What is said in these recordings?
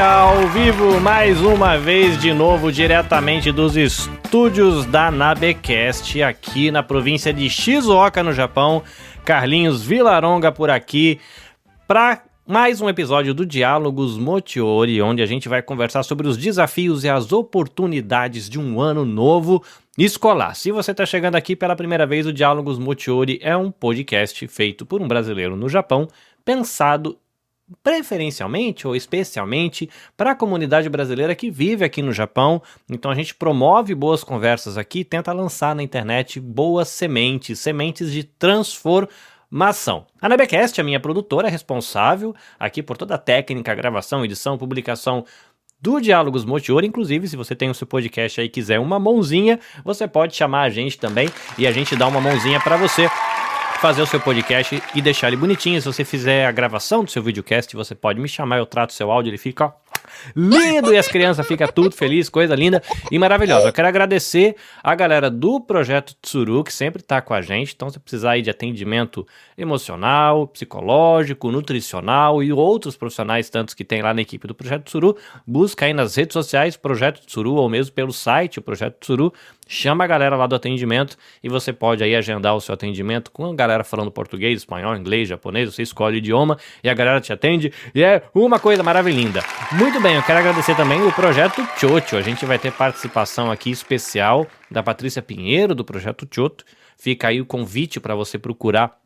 Ao vivo, mais uma vez, de novo, diretamente dos estúdios da Nabecast, aqui na província de Shizuoka, no Japão. Carlinhos Villaronga por aqui, para mais um episódio do Diálogos Mochiori, onde a gente vai conversar sobre os desafios e as oportunidades de um ano novo escolar. Se você está chegando aqui pela primeira vez, o Diálogos Mochiori é um podcast feito por um brasileiro no Japão, pensado preferencialmente ou especialmente para a comunidade brasileira que vive aqui no Japão. Então a gente promove boas conversas aqui, tenta lançar na internet boas sementes de transformação. A Nabecast, a minha produtora, é responsável aqui por toda a técnica, gravação, edição, publicação do Diálogos Mochiori. Inclusive, se você tem o seu podcast aí e quiser uma mãozinha, você pode chamar a gente também e a gente dá uma mãozinha para você fazer o seu podcast e deixar ele bonitinho. Se você fizer a gravação do seu videocast, você pode me chamar, eu trato o seu áudio, ele fica lindo e as crianças ficam tudo felizes, coisa linda e maravilhosa. Eu quero agradecer a galera do Projeto Tsuru, que sempre tá com a gente. Então, se precisar aí de atendimento emocional, psicológico, nutricional e outros profissionais tantos que tem lá na equipe do Projeto Tsuru, busca aí nas redes sociais Projeto Tsuru ou mesmo pelo site o Projeto Tsuru. Chama a galera lá do atendimento e você pode aí agendar o seu atendimento com a galera falando português, espanhol, inglês, japonês. Você escolhe o idioma e a galera te atende e é uma coisa maravilhosa. Muito bem, eu quero agradecer também o Projeto Chocho. A gente vai ter participação aqui especial da Patrícia Pinheiro, do Projeto Chocho. Fica aí o convite para você procurar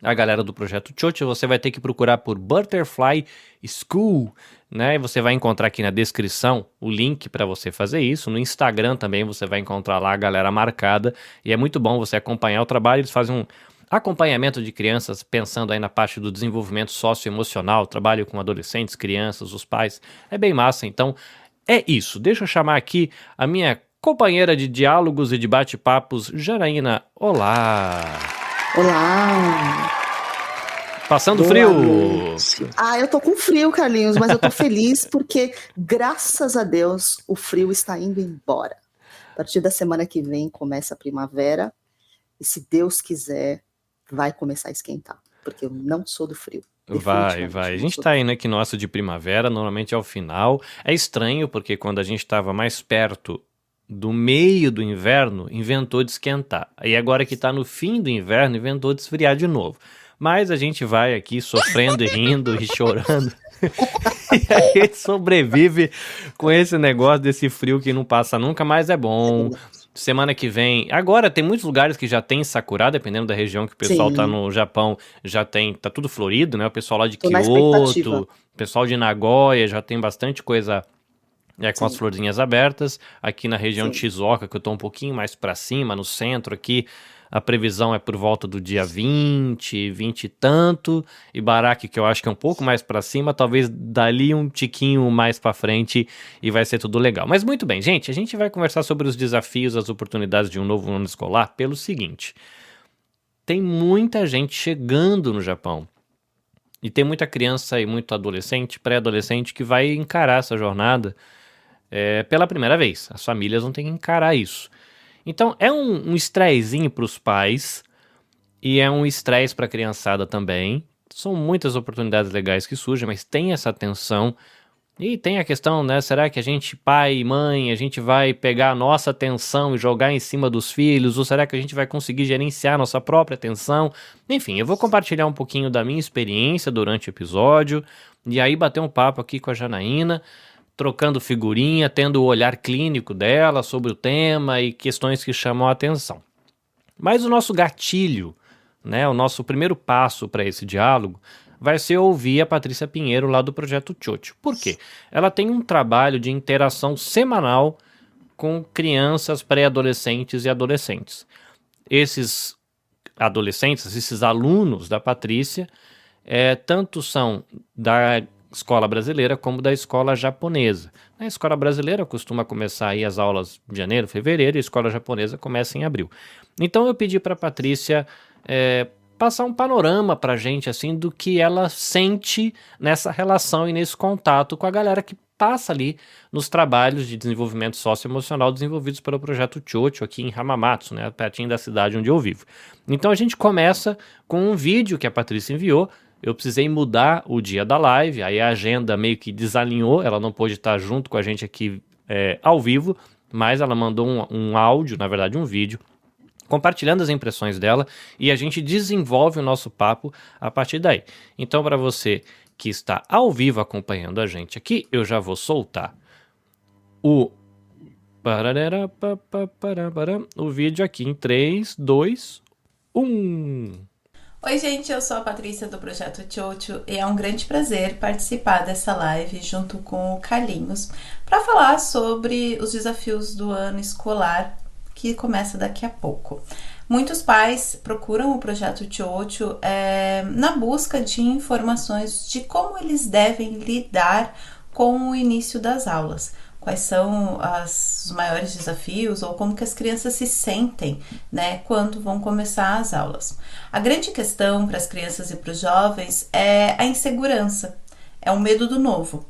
a galera do Projeto Chocho. Você vai ter que procurar por Butterfly School, né? E você vai encontrar aqui na descrição o link para você fazer isso. No Instagram também você vai encontrar lá a galera marcada. E é muito bom você acompanhar o trabalho. Eles fazem um acompanhamento de crianças, pensando aí na parte do desenvolvimento socioemocional, trabalho com adolescentes, crianças, os pais. É bem massa. Então, é isso. Deixa eu chamar aqui a minha companheira de diálogos e de bate-papos, Janaína. Olá! Olá! Passando Boa frio? Noite. Eu tô com frio, Carlinhos, mas eu tô feliz porque, graças a Deus, o frio está indo embora. A partir da semana que vem começa a primavera e, se Deus quiser, vai começar a esquentar, porque eu não sou do frio. Vai. A gente tá aí no equinócio de primavera, normalmente é o final. É estranho porque quando a gente tava mais perto do meio do inverno, inventou de esquentar. Aí agora que tá no fim do inverno, inventou de esfriar de novo. Mas a gente vai aqui sofrendo e rindo e chorando. E a gente sobrevive com esse negócio desse frio que não passa nunca, mas é bom. Semana que vem... Agora tem muitos lugares que já tem sakura, dependendo da região que o pessoal Sim. tá no Japão, já tem... Tá tudo florido, né? O pessoal lá de Kyoto, o pessoal de Nagoya, já tem bastante coisa... com Sim. as florzinhas abertas. Aqui na região Sim. de Shizuoka, que eu tô um pouquinho mais pra cima, no centro aqui, a previsão é por volta do dia 20 e tanto. Ibaraki, que eu acho que é um pouco mais pra cima, talvez dali um tiquinho mais pra frente e vai ser tudo legal. Mas muito bem, gente, a gente vai conversar sobre os desafios, as oportunidades de um novo ano escolar pelo seguinte. Tem muita gente chegando no Japão. E tem muita criança e muito adolescente, pré-adolescente, que vai encarar essa jornada pela primeira vez. As famílias vão ter que encarar isso. Então, é um estressezinho para os pais e é um estresse para a criançada também. São muitas oportunidades legais que surgem, mas tem essa tensão. E tem a questão, né? Será que a gente, pai e mãe, a gente vai pegar a nossa atenção e jogar em cima dos filhos? Ou será que a gente vai conseguir gerenciar a nossa própria atenção? Enfim, eu vou compartilhar um pouquinho da minha experiência durante o episódio e aí bater um papo aqui com a Janaína, trocando figurinha, tendo o olhar clínico dela sobre o tema e questões que chamam a atenção. Mas o nosso gatilho, né, o nosso primeiro passo para esse diálogo vai ser ouvir a Patrícia Pinheiro lá do Projeto Chocho. Por quê? Ela tem um trabalho de interação semanal com crianças, pré-adolescentes e adolescentes. Esses adolescentes, esses alunos da Patrícia, tanto são da escola brasileira como da escola japonesa. A escola brasileira costuma começar aí as aulas em janeiro, fevereiro, e a escola japonesa começa em abril. Então eu pedi para a Patrícia passar um panorama pra gente, assim, do que ela sente nessa relação e nesse contato com a galera que passa ali nos trabalhos de desenvolvimento socioemocional desenvolvidos pelo Projeto Chocho aqui em Hamamatsu, né, pertinho da cidade onde eu vivo. Então a gente começa com um vídeo que a Patrícia enviou. Eu precisei mudar o dia da live, aí a agenda meio que desalinhou, ela não pôde estar junto com a gente aqui ao vivo, mas ela mandou um áudio, na verdade um vídeo, compartilhando as impressões dela, e a gente desenvolve o nosso papo a partir daí. Então, para você que está ao vivo acompanhando a gente aqui, eu já vou soltar o vídeo aqui em 3, 2, 1. Oi gente, eu sou a Patrícia do Projeto Chocho e é um grande prazer participar dessa live junto com o Carlinhos para falar sobre os desafios do ano escolar que começa daqui a pouco. Muitos pais procuram o Projeto Chocho na busca de informações de como eles devem lidar com o início das aulas. Quais são os maiores desafios ou como que as crianças se sentem, né, quando vão começar as aulas. A grande questão para as crianças e para os jovens é a insegurança, é o medo do novo.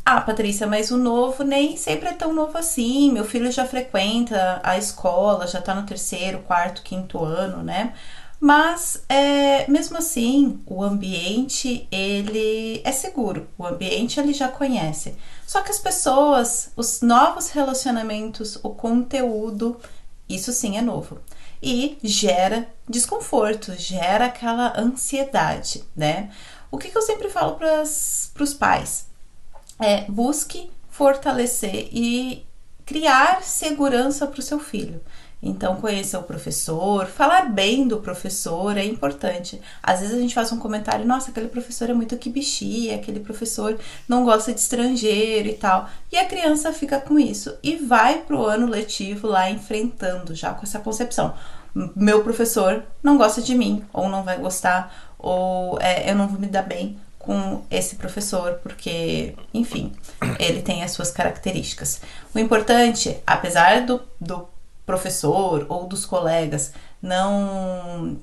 Ah, Patrícia, mas o novo nem sempre é tão novo assim, meu filho já frequenta a escola, já está no 3º, 4º, 5º ano, né? Mas, mesmo assim, o ambiente, ele é seguro, o ambiente ele já conhece. Só que as pessoas, os novos relacionamentos, o conteúdo, isso sim é novo. E gera desconforto, gera aquela ansiedade, né? O que eu sempre falo para os pais? Busque fortalecer e criar segurança para o seu filho. Então, conheça o professor, falar bem do professor é importante. Às vezes a gente faz um comentário, nossa, aquele professor é muito quibichia, aquele professor não gosta de estrangeiro e tal. E a criança fica com isso e vai pro ano letivo lá enfrentando já com essa concepção. Meu professor não gosta de mim, ou não vai gostar, ou eu não vou me dar bem com esse professor, porque, enfim, ele tem as suas características. O importante, apesar do professor ou dos colegas não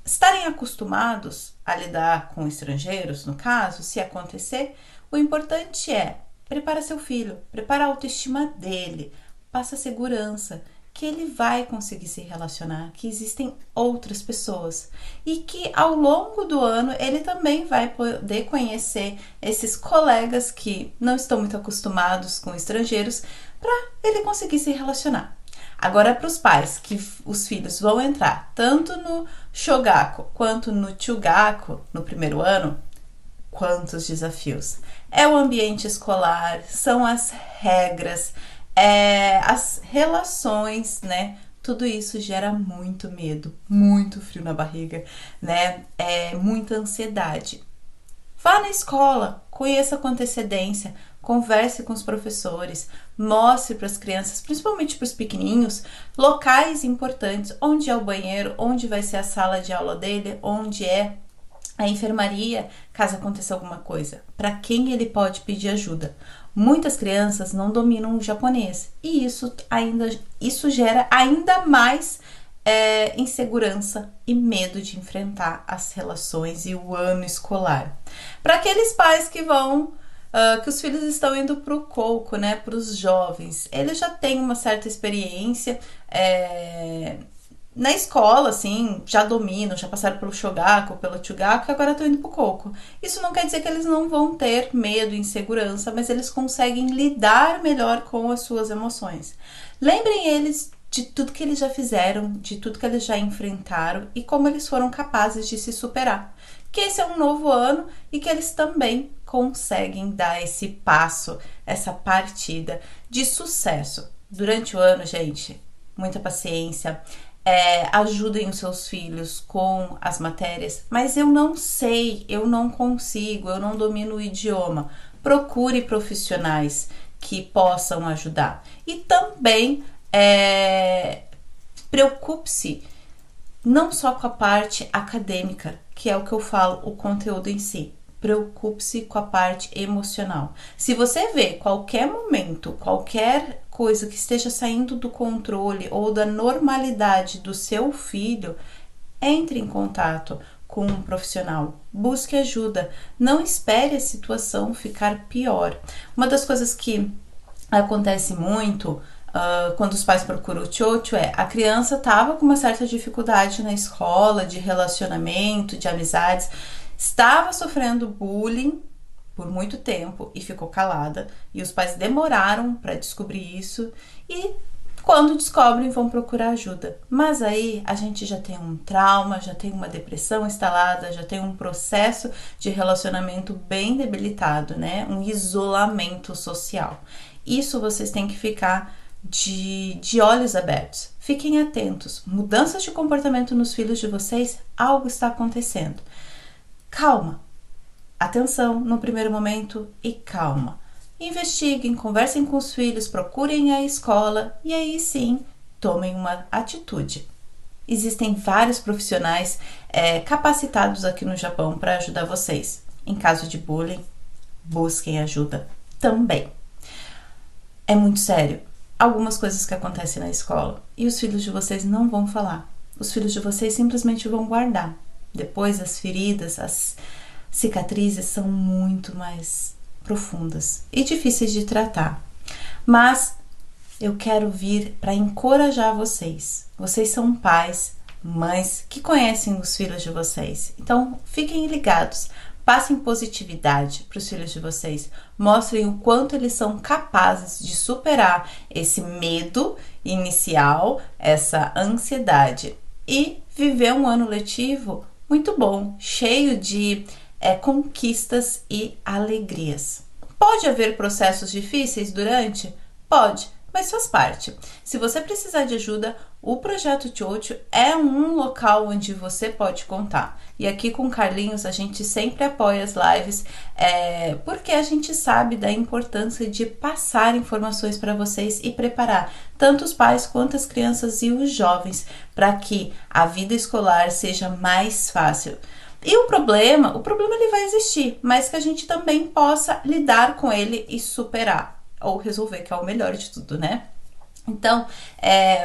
estarem acostumados a lidar com estrangeiros, no caso, se acontecer, o importante é preparar seu filho, prepara a autoestima dele, passa segurança, que ele vai conseguir se relacionar, que existem outras pessoas e que ao longo do ano ele também vai poder conhecer esses colegas que não estão muito acostumados com estrangeiros para ele conseguir se relacionar. Agora, para os pais que os filhos vão entrar tanto no Shogaku quanto no Chugaku no 1º ano, quantos desafios! É o ambiente escolar, são as regras, as relações, né? Tudo isso gera muito medo, muito frio na barriga, né? Muita ansiedade. Vá na escola, conheça com antecedência, converse com os professores, mostre para as crianças, principalmente para os pequenininhos, locais importantes, onde é o banheiro, onde vai ser a sala de aula dele, onde é a enfermaria, caso aconteça alguma coisa, para quem ele pode pedir ajuda. Muitas crianças não dominam o japonês e isso gera ainda mais insegurança e medo de enfrentar as relações e o ano escolar. Para aqueles pais que que os filhos estão indo para o Kouko, né, para os jovens, eles já têm uma certa experiência na escola, assim, já dominam, já passaram pelo Shogaku, pelo Chugaku, e agora estão indo para o Kouko. Isso não quer dizer que eles não vão ter medo e insegurança, mas eles conseguem lidar melhor com as suas emoções. Lembrem eles de tudo que eles já fizeram, de tudo que eles já enfrentaram e como eles foram capazes de se superar. Que esse é um novo ano e que eles também conseguem dar esse passo, essa partida de sucesso. Durante o ano, gente, muita paciência, ajudem os seus filhos com as matérias, mas eu não sei, eu não consigo, eu não domino o idioma. Procure profissionais que possam ajudar. E também preocupe-se não só com a parte acadêmica, que é o que eu falo, o conteúdo em si. Preocupe-se com a parte emocional. Se você vê qualquer momento, qualquer coisa que esteja saindo do controle ou da normalidade do seu filho, entre em contato com um profissional. Busque ajuda. Não espere a situação ficar pior. Uma das coisas que acontece muito quando os pais procuram o Tchotcho a criança estava com uma certa dificuldade na escola, de relacionamento, de amizades, estava sofrendo bullying por muito tempo e ficou calada, e os pais demoraram para descobrir isso, e quando descobrem vão procurar ajuda. Mas aí a gente já tem um trauma, já tem uma depressão instalada, já tem um processo de relacionamento bem debilitado, né? Um isolamento social. Isso vocês têm que ficar de olhos abertos. Fiquem atentos. Mudanças de comportamento nos filhos de vocês, algo está acontecendo. Calma. Atenção no primeiro momento e calma. Investiguem, conversem com os filhos, procurem a escola e aí sim, tomem uma atitude. Existem vários profissionais capacitados aqui no Japão para ajudar vocês. Em caso de bullying, busquem ajuda também. É muito sério. Algumas coisas que acontecem na escola e os filhos de vocês não vão falar. Os filhos de vocês simplesmente vão guardar. Depois as feridas, as cicatrizes são muito mais profundas e difíceis de tratar. Mas eu quero vir para encorajar vocês. Vocês são pais, mães que conhecem os filhos de vocês. Então, fiquem ligados. Passem positividade para os filhos de vocês. Mostrem o quanto eles são capazes de superar esse medo inicial, essa ansiedade e viver um ano letivo muito bom, cheio de conquistas e alegrias. Pode haver processos difíceis durante? Pode, mas faz parte. Se você precisar de ajuda, o Projeto Tchotcho é um local onde você pode contar. E aqui com o Carlinhos a gente sempre apoia as lives, porque a gente sabe da importância de passar informações para vocês e preparar tanto os pais quanto as crianças e os jovens para que a vida escolar seja mais fácil. E o problema ele vai existir, mas que a gente também possa lidar com ele e superar, ou resolver, que é o melhor de tudo, né? Então,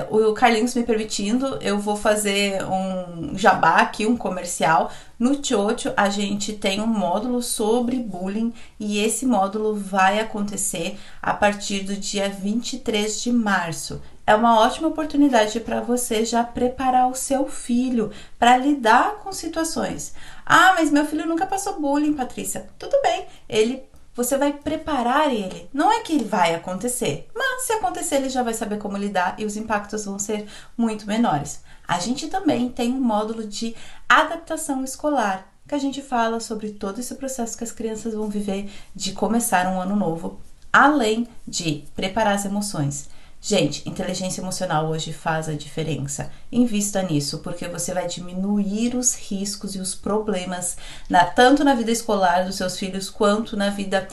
o Carlinhos me permitindo, eu vou fazer um jabá aqui, um comercial. No Tchotcho, a gente tem um módulo sobre bullying e esse módulo vai acontecer a partir do dia 23 de março. É uma ótima oportunidade para você já preparar o seu filho para lidar com situações. Ah, mas meu filho nunca passou bullying, Patrícia. Tudo bem, você vai preparar ele. Não é que ele vai acontecer, mas se acontecer ele já vai saber como lidar e os impactos vão ser muito menores. A gente também tem um módulo de adaptação escolar, que a gente fala sobre todo esse processo que as crianças vão viver de começar um ano novo, além de preparar as emoções. Gente, inteligência emocional hoje faz a diferença. Invista nisso, porque você vai diminuir os riscos e os problemas, tanto na vida escolar dos seus filhos, quanto na vida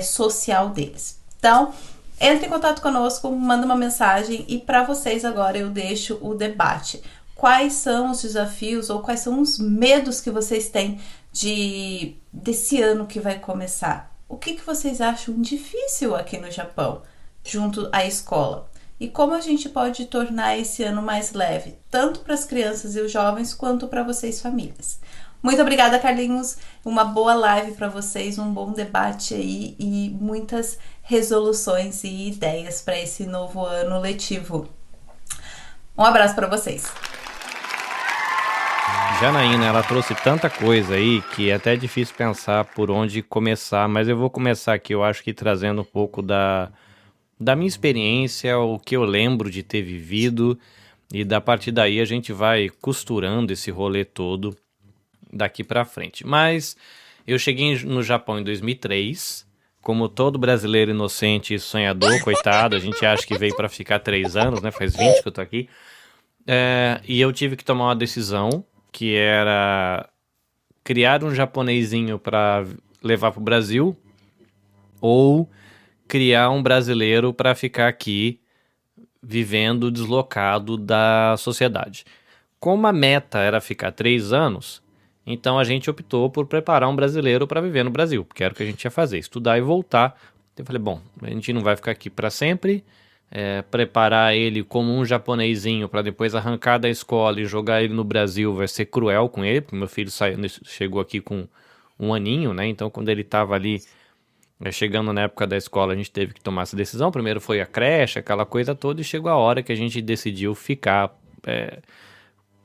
social deles. Então, entre em contato conosco, manda uma mensagem e para vocês agora eu deixo o debate. Quais são os desafios ou quais são os medos que vocês têm desse ano que vai começar? O que vocês acham difícil aqui no Japão? Junto à escola. E como a gente pode tornar esse ano mais leve, tanto para as crianças e os jovens, quanto para vocês famílias. Muito obrigada, Carlinhos. Uma boa live para vocês, um bom debate aí e muitas resoluções e ideias para esse novo ano letivo. Um abraço para vocês. Janaína, ela trouxe tanta coisa aí que é até difícil pensar por onde começar, mas eu vou começar aqui, eu acho que trazendo um pouco da minha experiência, o que eu lembro de ter vivido, e da partir daí a gente vai costurando esse rolê todo daqui pra frente. Mas eu cheguei no Japão em 2003, como todo brasileiro inocente e sonhador, coitado, a gente acha que veio pra ficar 3 anos, né? Faz 20 que eu tô aqui. E eu tive que tomar uma decisão, que era criar um japonesinho pra levar pro Brasil, ou criar um brasileiro para ficar aqui vivendo deslocado da sociedade. Como a meta era ficar 3 anos, então a gente optou por preparar um brasileiro para viver no Brasil, porque era o que a gente ia fazer, estudar e voltar. Eu falei, bom, a gente não vai ficar aqui para sempre, preparar ele como um japonesinho para depois arrancar da escola e jogar ele no Brasil vai ser cruel com ele, porque meu filho chegou aqui com 1 aninho, né? Então, quando ele estava ali chegando na época da escola, a gente teve que tomar essa decisão. Primeiro foi a creche, aquela coisa toda, e chegou a hora que a gente decidiu ficar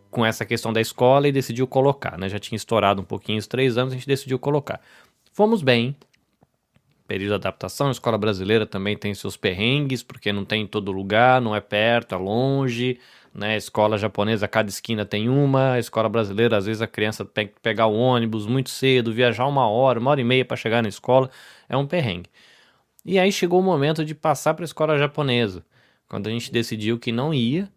com essa questão da escola e decidiu colocar, né? Já tinha estourado um pouquinho os 3 anos, a gente decidiu colocar. Fomos bem. Período de adaptação, a escola brasileira também tem seus perrengues, porque não tem em todo lugar, não é perto, é longe, né? A escola japonesa, cada esquina tem uma, a escola brasileira, às vezes a criança tem que pegar o ônibus muito cedo, viajar 1 hora e meia para chegar na escola, é um perrengue. E aí chegou o momento de passar para a escola japonesa, quando a gente decidiu que não ia,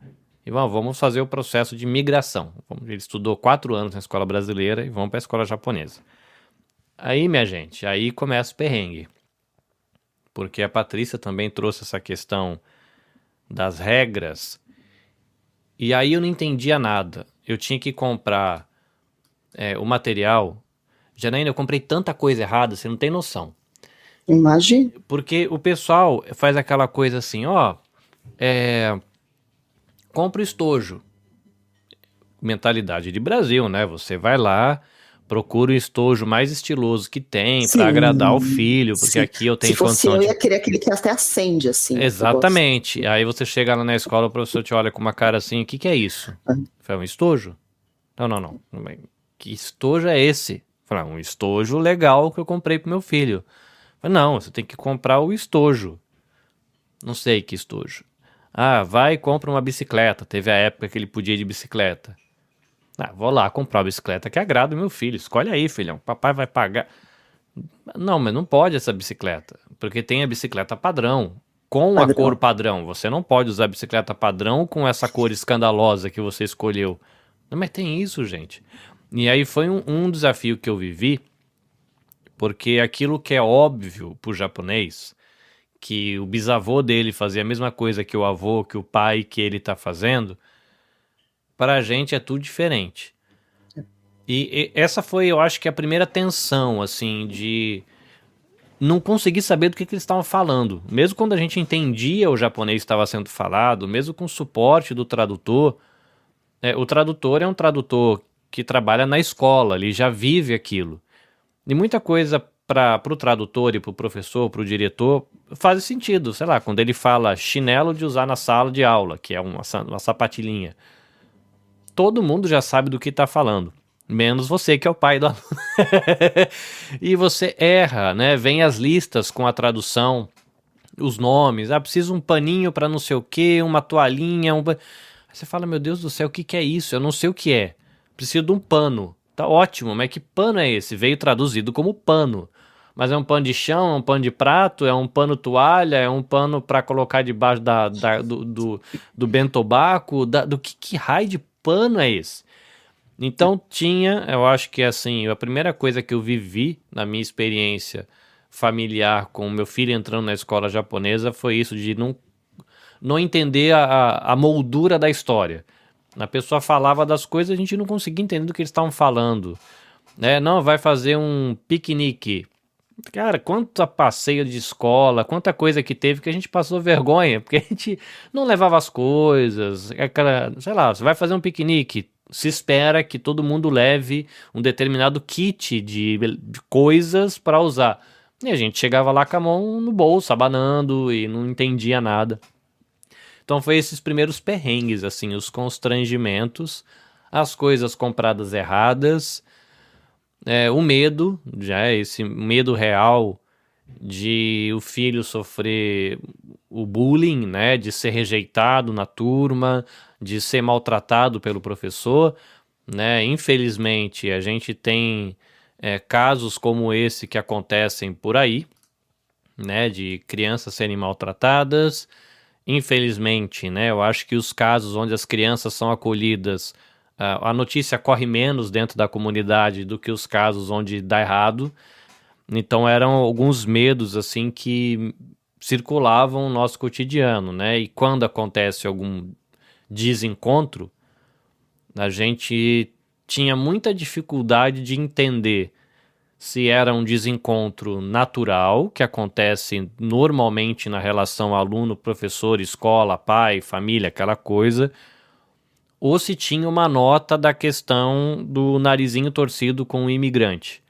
e vamos fazer o processo de migração. Ele estudou 4 anos na escola brasileira e vamos para a escola japonesa. Aí, minha gente, aí começa o perrengue. Porque a Patrícia também trouxe essa questão das regras. E aí eu não entendia nada. Eu tinha que comprar o material. Janaína, eu comprei tanta coisa errada, você não tem noção. Imagina. Porque o pessoal faz aquela coisa assim, compra o estojo. Mentalidade de Brasil, né? Você vai lá, procura o estojo mais estiloso que tem para agradar o filho, porque aqui eu tenho condição de... eu ia querer aquele que até acende, assim. Exatamente. Aí você chega lá na escola, o professor te olha com uma cara assim, o que é isso? Falei, um estojo? Não. Que estojo é esse? Falei, um estojo legal que eu comprei pro meu filho. Falei, não, você tem que comprar o estojo. Não sei que estojo. Vai e compra uma bicicleta. Teve a época que ele podia ir de bicicleta. Vou lá comprar uma bicicleta que agrada o meu filho. Escolhe aí, filhão. Papai vai pagar. Não, mas não pode essa bicicleta. Porque tem a bicicleta padrão. Com a cor padrão. Você não pode usar a bicicleta padrão com essa cor escandalosa que você escolheu. Não, mas tem isso, gente. E aí foi um desafio que eu vivi. Porque aquilo que é óbvio pro japonês, que o bisavô dele fazia a mesma coisa que o avô, que o pai, que ele tá fazendo, para a gente é tudo diferente. E essa foi, eu acho que a primeira tensão, assim, de não conseguir saber do que eles estavam falando. Mesmo quando a gente entendia o japonês que estava sendo falado, mesmo com o suporte do tradutor, o tradutor é um tradutor que trabalha na escola, ele já vive aquilo. E muita coisa para o tradutor e para o professor, para o diretor, faz sentido. Sei lá, quando ele fala chinelo de usar na sala de aula, que é uma sapatilhinha. Todo mundo já sabe do que está falando, menos você que é o pai do aluno. E você erra, né? Vem as listas com a tradução, os nomes. Precisa um paninho para não sei o que, uma toalhinha. Aí você fala, meu Deus do céu, o que é isso? Eu não sei o que é. Preciso de um pano. Tá ótimo, mas que pano é esse? Veio traduzido como pano. Mas é um pano de chão, é um pano de prato, é um pano toalha, é um pano para colocar debaixo do bentobaco. Do que raio de pano é esse? Então eu acho que assim, a primeira coisa que eu vivi na minha experiência familiar com o meu filho entrando na escola japonesa foi isso de não entender a moldura da história. A pessoa falava das coisas, a gente não conseguia entender do que eles estavam falando. Não, vai fazer um piquenique. Cara, quanta passeio de escola, quanta coisa que teve que a gente passou vergonha, porque a gente não levava as coisas, sei lá, você vai fazer um piquenique, se espera que todo mundo leve um determinado kit de coisas para usar. E a gente chegava lá com a mão no bolso, abanando e não entendia nada. Então foi esses primeiros perrengues, assim, os constrangimentos, as coisas compradas erradas, o medo, já esse medo real de o filho sofrer o bullying, né, de ser rejeitado na turma, de ser maltratado pelo professor, né? Infelizmente a gente tem casos como esse que acontecem por aí, né, de crianças serem maltratadas. Infelizmente, né, eu acho que os casos onde as crianças são acolhidas, a notícia corre menos dentro da comunidade do que os casos onde dá errado. Então eram alguns medos assim que circulavam no nosso cotidiano, né? E quando acontece algum desencontro, a gente tinha muita dificuldade de entender se era um desencontro natural, que acontece normalmente na relação aluno, professor, escola, pai, família, aquela coisa, ou se tinha uma nota da questão do narizinho torcido com o imigrante.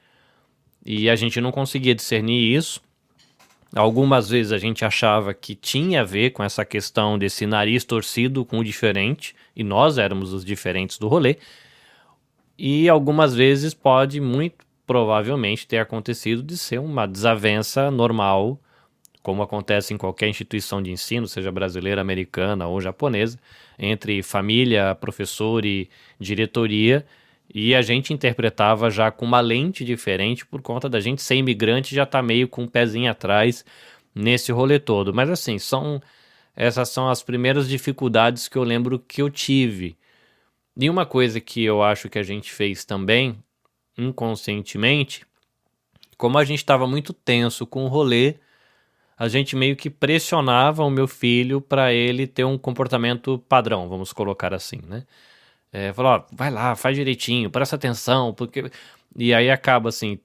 E a gente não conseguia discernir isso. Algumas vezes a gente achava que tinha a ver com essa questão desse nariz torcido com o diferente, e nós éramos os diferentes do rolê. E algumas vezes pode muito provavelmente ter acontecido de ser uma desavença normal, como acontece em qualquer instituição de ensino, seja brasileira, americana ou japonesa, entre família, professor e diretoria, e a gente interpretava já com uma lente diferente por conta da gente ser imigrante, já tá meio com um pezinho atrás nesse rolê todo. Mas assim, essas são as primeiras dificuldades que eu lembro que eu tive. E uma coisa que eu acho que a gente fez também, inconscientemente, como a gente estava muito tenso com o rolê, a gente meio que pressionava o meu filho para ele ter um comportamento padrão, vamos colocar assim, né? Falou, ó, vai lá, faz direitinho, presta atenção, porque... E aí acaba assim,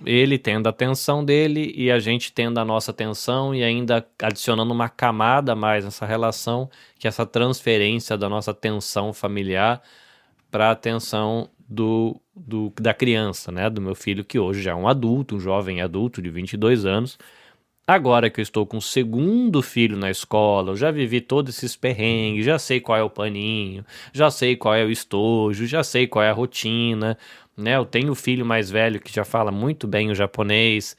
ele tendo a atenção dele e a gente tendo a nossa atenção e ainda adicionando uma camada a mais nessa relação, que é essa transferência da nossa atenção familiar para a atenção da criança, né? Do meu filho, que hoje já é um adulto, um jovem adulto de 22 anos. Agora que eu estou com o segundo filho na escola, eu já vivi todos esses perrengues, já sei qual é o paninho, já sei qual é o estojo, já sei qual é a rotina, né? Eu tenho o filho mais velho que já fala muito bem o japonês,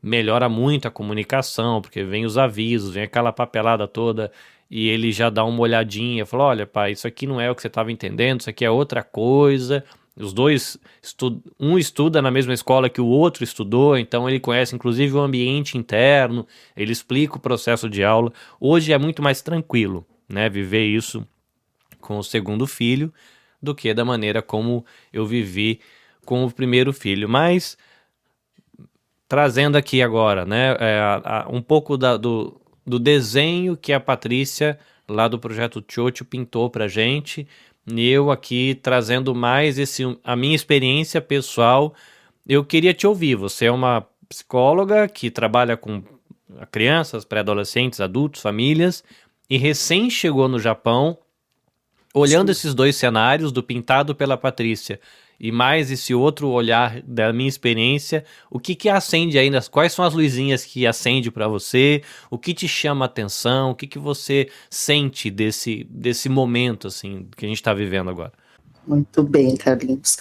melhora muito a comunicação, porque vem os avisos, vem aquela papelada toda, e ele já dá uma olhadinha, fala, olha pai, isso aqui não é o que você estava entendendo, isso aqui é outra coisa. Os dois, um estuda na mesma escola que o outro estudou, então ele conhece inclusive o ambiente interno, ele explica o processo de aula. Hoje é muito mais tranquilo, né, viver isso com o segundo filho do que da maneira como eu vivi com o primeiro filho. Mas, trazendo aqui agora, né, um pouco do desenho que a Patrícia, lá do Projeto Chocho, pintou pra gente, e eu aqui trazendo mais a minha experiência pessoal. Eu queria te ouvir, você é uma psicóloga que trabalha com crianças, pré-adolescentes, adultos, famílias, e recém chegou no Japão, olhando esses dois cenários, do pintado pela Patrícia e mais esse outro olhar da minha experiência, o que acende ainda? Quais são as luzinhas que acende para você? O que te chama a atenção? O que você sente desse momento assim que a gente está vivendo agora? Muito bem, Carlinhos.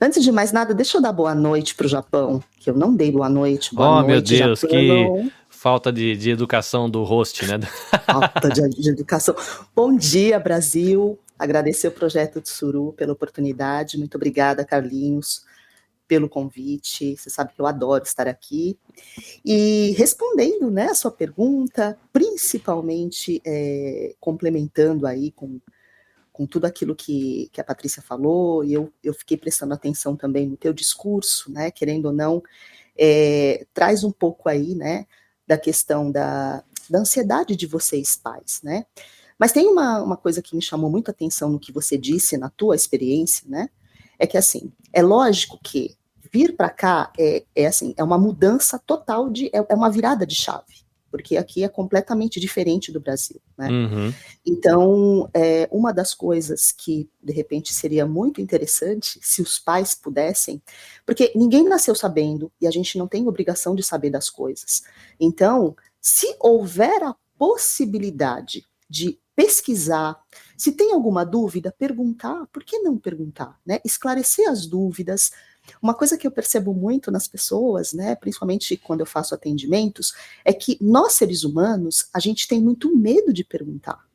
Antes de mais nada, deixa eu dar boa noite para o Japão, que eu não dei boa noite. Boa noite, meu Deus, Japão. que falta de educação do host, né? Falta de educação. Bom dia, Brasil. Agradecer o Projeto Tsuru pela oportunidade. Muito obrigada, Carlinhos, pelo convite. Você sabe que eu adoro estar aqui. E respondendo, né, a sua pergunta, principalmente complementando aí com tudo aquilo que a Patrícia falou, e eu fiquei prestando atenção também no teu discurso, né, querendo ou não, traz um pouco aí, né, da questão da ansiedade de vocês pais, né. Mas tem uma coisa que me chamou muito a atenção no que você disse, na tua experiência, né? É que, assim, é lógico que vir para cá assim, é uma mudança total, é uma virada de chave, porque aqui é completamente diferente do Brasil, né? Uhum. Então, uma das coisas que, de repente, seria muito interessante se os pais pudessem, porque ninguém nasceu sabendo e a gente não tem obrigação de saber das coisas. Então, se houver a possibilidade de pesquisar, se tem alguma dúvida, perguntar, por que não perguntar, né? Esclarecer as dúvidas. Uma coisa que eu percebo muito nas pessoas, né, principalmente quando eu faço atendimentos, é que nós, seres humanos, a gente tem muito medo de perguntar.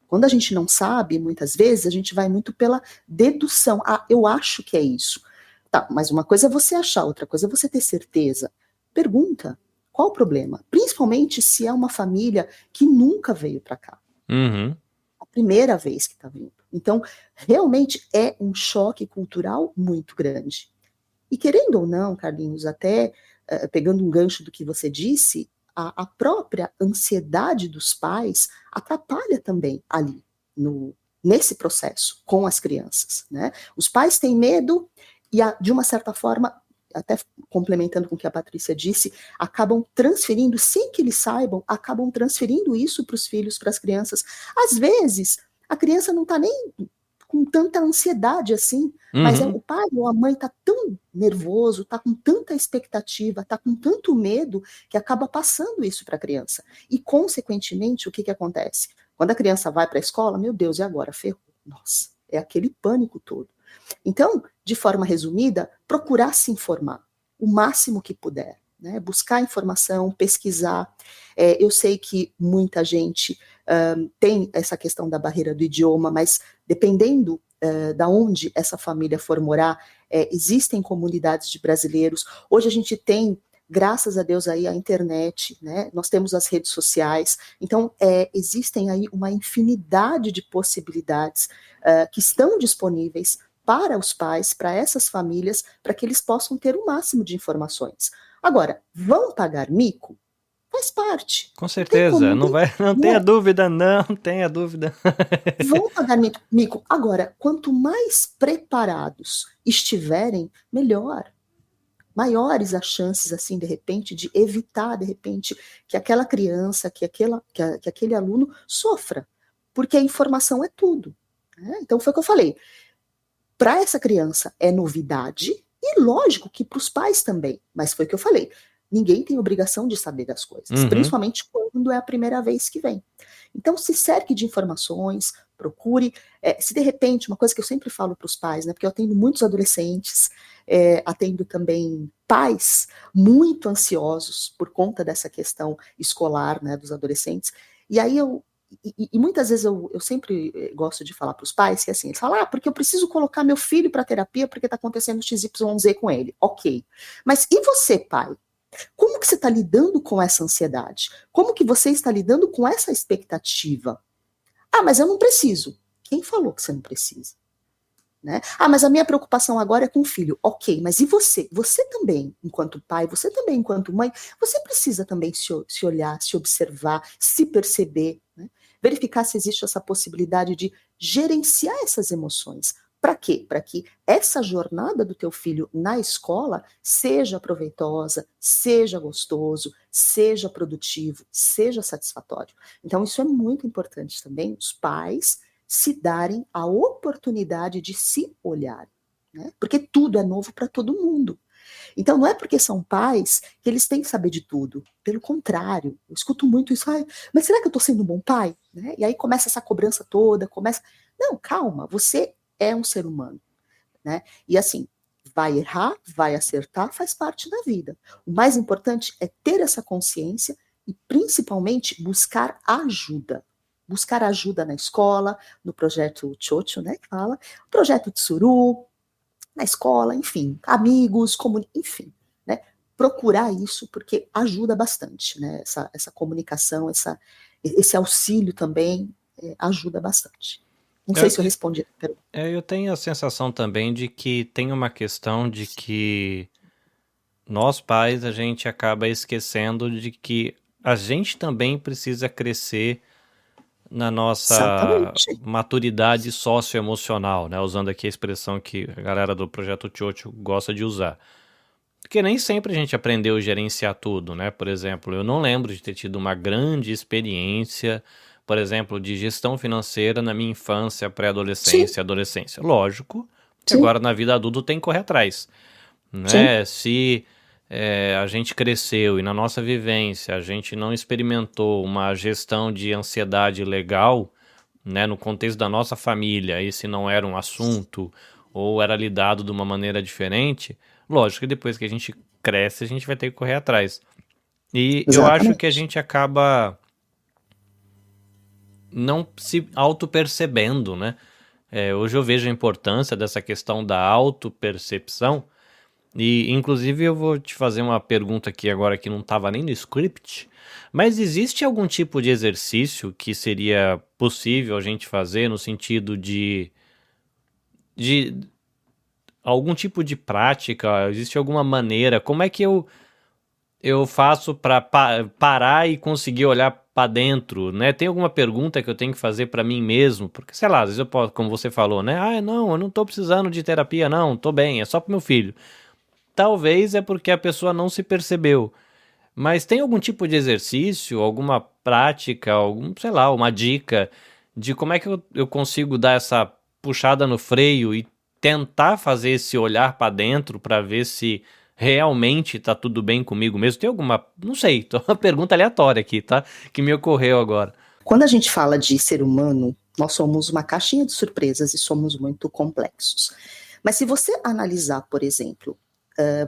Quando a gente não sabe, muitas vezes, a gente vai muito pela dedução. Ah, eu acho que é isso. Tá, mas uma coisa é você achar, outra coisa é você ter certeza. Pergunta, qual o problema? Principalmente se é uma família que nunca veio para cá. Uhum. A primeira vez que está vindo. Então, realmente é um choque cultural muito grande. E querendo ou não, Carlinhos, até pegando um gancho do que você disse, a própria ansiedade dos pais atrapalha também ali, nesse processo, com as crianças, né? Os pais têm medo e, de uma certa forma, até complementando com o que a Patrícia disse, acabam transferindo, sem que eles saibam, acabam transferindo isso para os filhos, para as crianças. Às vezes, a criança não está nem com tanta ansiedade assim, mas o pai ou a mãe está tão nervoso, está com tanta expectativa, está com tanto medo, que acaba passando isso para a criança. E, consequentemente, o que acontece? Quando a criança vai para a escola, meu Deus, e agora? Ferrou. Nossa, é aquele pânico todo. Então, de forma resumida, procurar se informar o máximo que puder, né? Buscar informação, pesquisar. Eu sei que muita gente tem essa questão da barreira do idioma, mas dependendo da onde essa família for morar, existem comunidades de brasileiros. Hoje a gente tem, graças a Deus, aí a internet, né? Nós temos as redes sociais, então existem aí uma infinidade de possibilidades que estão disponíveis para os pais, para essas famílias, para que eles possam ter o máximo de informações. Agora, vão pagar mico? Faz parte. Com certeza, não tenha dúvida, não tenha dúvida. Vão pagar mico. Agora, quanto mais preparados estiverem, melhor. Maiores as chances, assim, de repente, de evitar, de repente, que aquela criança, que aquele aluno sofra. Porque a informação é tudo. Né? Então, foi o que eu falei. Para essa criança é novidade, e lógico que para os pais também. Mas foi o que eu falei. Ninguém tem obrigação de saber das coisas, principalmente quando é a primeira vez que vem. Então, se cerque de informações, procure. Se de repente, uma coisa que eu sempre falo para os pais, né, porque eu atendo muitos adolescentes, atendo também pais muito ansiosos por conta dessa questão escolar, né, dos adolescentes, e aí e muitas vezes eu sempre gosto de falar para os pais que assim, eles falam, porque eu preciso colocar meu filho para terapia porque está acontecendo XYZ com ele. Ok. Mas e você, pai? Como que você está lidando com essa ansiedade? Como que você está lidando com essa expectativa? Mas eu não preciso. Quem falou que você não precisa? Né? Mas a minha preocupação agora é com o filho. Ok, mas e você? Você também, enquanto pai, você também, enquanto mãe, você precisa também se olhar, se observar, se perceber, né? Verificar se existe essa possibilidade de gerenciar essas emoções. Para quê? Para que essa jornada do teu filho na escola seja proveitosa, seja gostoso, seja produtivo, seja satisfatório. Então, isso é muito importante também, os pais se darem a oportunidade de se olhar, né? Porque tudo é novo para todo mundo. Então, não é porque são pais que eles têm que saber de tudo. Pelo contrário, eu escuto muito isso. Mas será que eu estou sendo um bom pai? Né? E aí começa essa cobrança toda, Não, calma, você é um ser humano. Né? E assim, vai errar, vai acertar, faz parte da vida. O mais importante é ter essa consciência e, principalmente, buscar ajuda. Buscar ajuda na escola, no projeto Chocho, né, que fala, projeto Tsuru, na escola, enfim, amigos, enfim, né, procurar isso porque ajuda bastante, né, essa comunicação, esse auxílio também ajuda bastante. Não sei se eu respondi a pergunta. Eu tenho a sensação também de que tem uma questão de que nós pais, a gente acaba esquecendo de que a gente também precisa crescer na nossa maturidade socioemocional, né? Usando aqui a expressão que a galera do Projeto Chocho gosta de usar. Porque nem sempre a gente aprendeu a gerenciar tudo, né? Por exemplo, eu não lembro de ter tido uma grande experiência, por exemplo, de gestão financeira na minha infância, pré-adolescência, adolescência. Lógico que agora na vida adulta tem que correr atrás, né? Se a gente cresceu e na nossa vivência a gente não experimentou uma gestão de ansiedade legal, né, no contexto da nossa família, esse não era um assunto ou era lidado de uma maneira diferente, lógico que depois que a gente cresce a gente vai ter que correr atrás. E eu acho que a gente acaba não se auto-percebendo, né? Hoje eu vejo a importância dessa questão da auto-percepção. E, inclusive, eu vou te fazer uma pergunta aqui agora que não estava nem no script, mas existe algum tipo de exercício que seria possível a gente fazer no sentido de algum tipo de prática? Existe alguma maneira? Como é que eu faço para parar e conseguir olhar para dentro, né? Tem alguma pergunta que eu tenho que fazer para mim mesmo? Porque, sei lá, às vezes eu posso, como você falou, né? Não, eu não tô precisando de terapia, não, tô bem, é só pro meu filho. talvez é porque a pessoa não se percebeu. Mas tem algum tipo de exercício, alguma prática, sei lá, uma dica de como é que eu consigo dar essa puxada no freio e tentar fazer esse olhar para dentro para ver se realmente tá tudo bem comigo mesmo? Tem alguma, não sei, tô uma pergunta aleatória aqui, tá? Que me ocorreu agora. Quando a gente fala de ser humano, nós somos uma caixinha de surpresas e somos muito complexos. Mas se você analisar, por exemplo,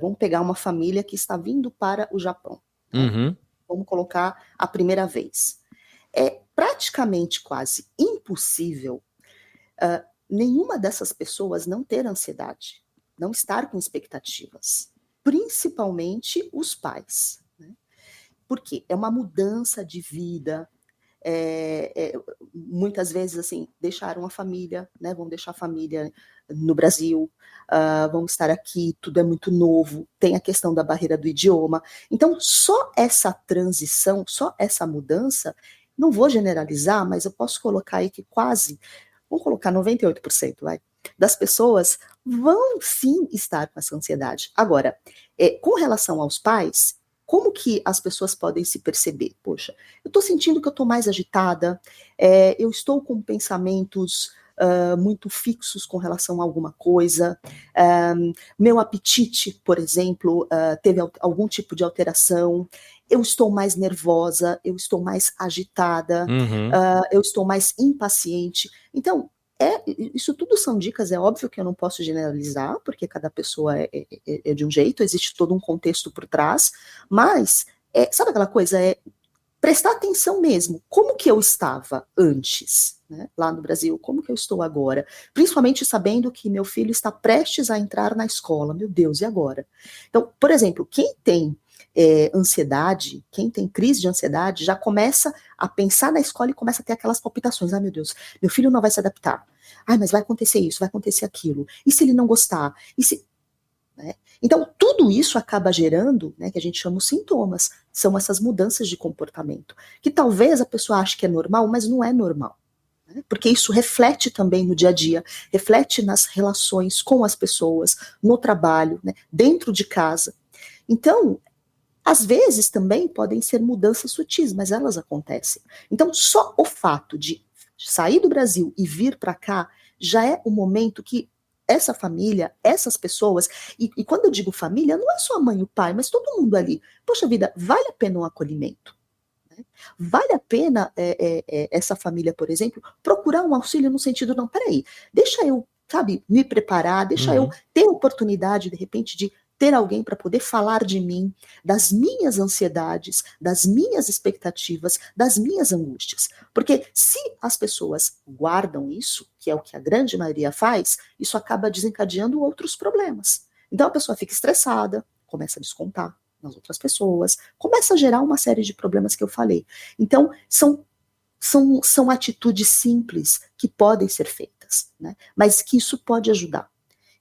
vamos pegar uma família que está vindo para o Japão. Uhum. Vamos colocar a primeira vez. É praticamente quase impossível nenhuma dessas pessoas não ter ansiedade, não estar com expectativas, principalmente os pais. Né? Porque é uma mudança de vida. Muitas vezes, assim, deixaram a família, né? Vão deixar a família no Brasil, vão estar aqui, tudo é muito novo, tem a questão da barreira do idioma. Então, só essa transição, só essa mudança, não vou generalizar, mas eu posso colocar aí que quase, vamos colocar 98%, vai, das pessoas vão sim estar com essa ansiedade. Agora, com relação aos pais, como que as pessoas podem se perceber? Poxa, eu estou sentindo que eu estou mais agitada, eu estou com pensamentos muito fixos com relação a alguma coisa, meu apetite, por exemplo, teve algum tipo de alteração, eu estou mais nervosa, eu estou mais agitada, eu estou mais impaciente. Então, isso tudo são dicas, é óbvio que eu não posso generalizar, porque cada pessoa é de um jeito, existe todo um contexto por trás, mas, sabe aquela coisa, prestar atenção mesmo, como que eu estava antes, né, lá no Brasil, como que eu estou agora, principalmente sabendo que meu filho está prestes a entrar na escola, meu Deus, e agora? Então, por exemplo, quem tem ansiedade, quem tem crise de ansiedade, já começa a pensar na escola e começa a ter aquelas palpitações, ai meu Deus, meu filho não vai se adaptar, ai, mas vai acontecer isso, vai acontecer aquilo, e se ele não gostar, e se... Né? Então, tudo isso acaba gerando, né, que a gente chama os sintomas, são essas mudanças de comportamento, que talvez a pessoa ache que é normal, mas não é normal, né? Porque isso reflete também no dia a dia, reflete nas relações com as pessoas, no trabalho, né, dentro de casa. Então, às vezes também podem ser mudanças sutis, mas elas acontecem. Então, só o fato de sair do Brasil e vir para cá já é o momento que essa família, essas pessoas, e quando eu digo família, não é só a mãe e o pai, mas todo mundo ali. Poxa vida, vale a pena um acolhimento? Né? Vale a pena essa família, por exemplo, procurar um auxílio no sentido, não, peraí, deixa eu, sabe, me preparar, deixa eu ter a oportunidade, de repente, de ter alguém para poder falar de mim, das minhas ansiedades, das minhas expectativas, das minhas angústias. Porque se as pessoas guardam isso, que é o que a grande maioria faz, isso acaba desencadeando outros problemas. Então a pessoa fica estressada, começa a descontar nas outras pessoas, começa a gerar uma série de problemas que eu falei. Então são atitudes simples que podem ser feitas, né? Mas que isso pode ajudar.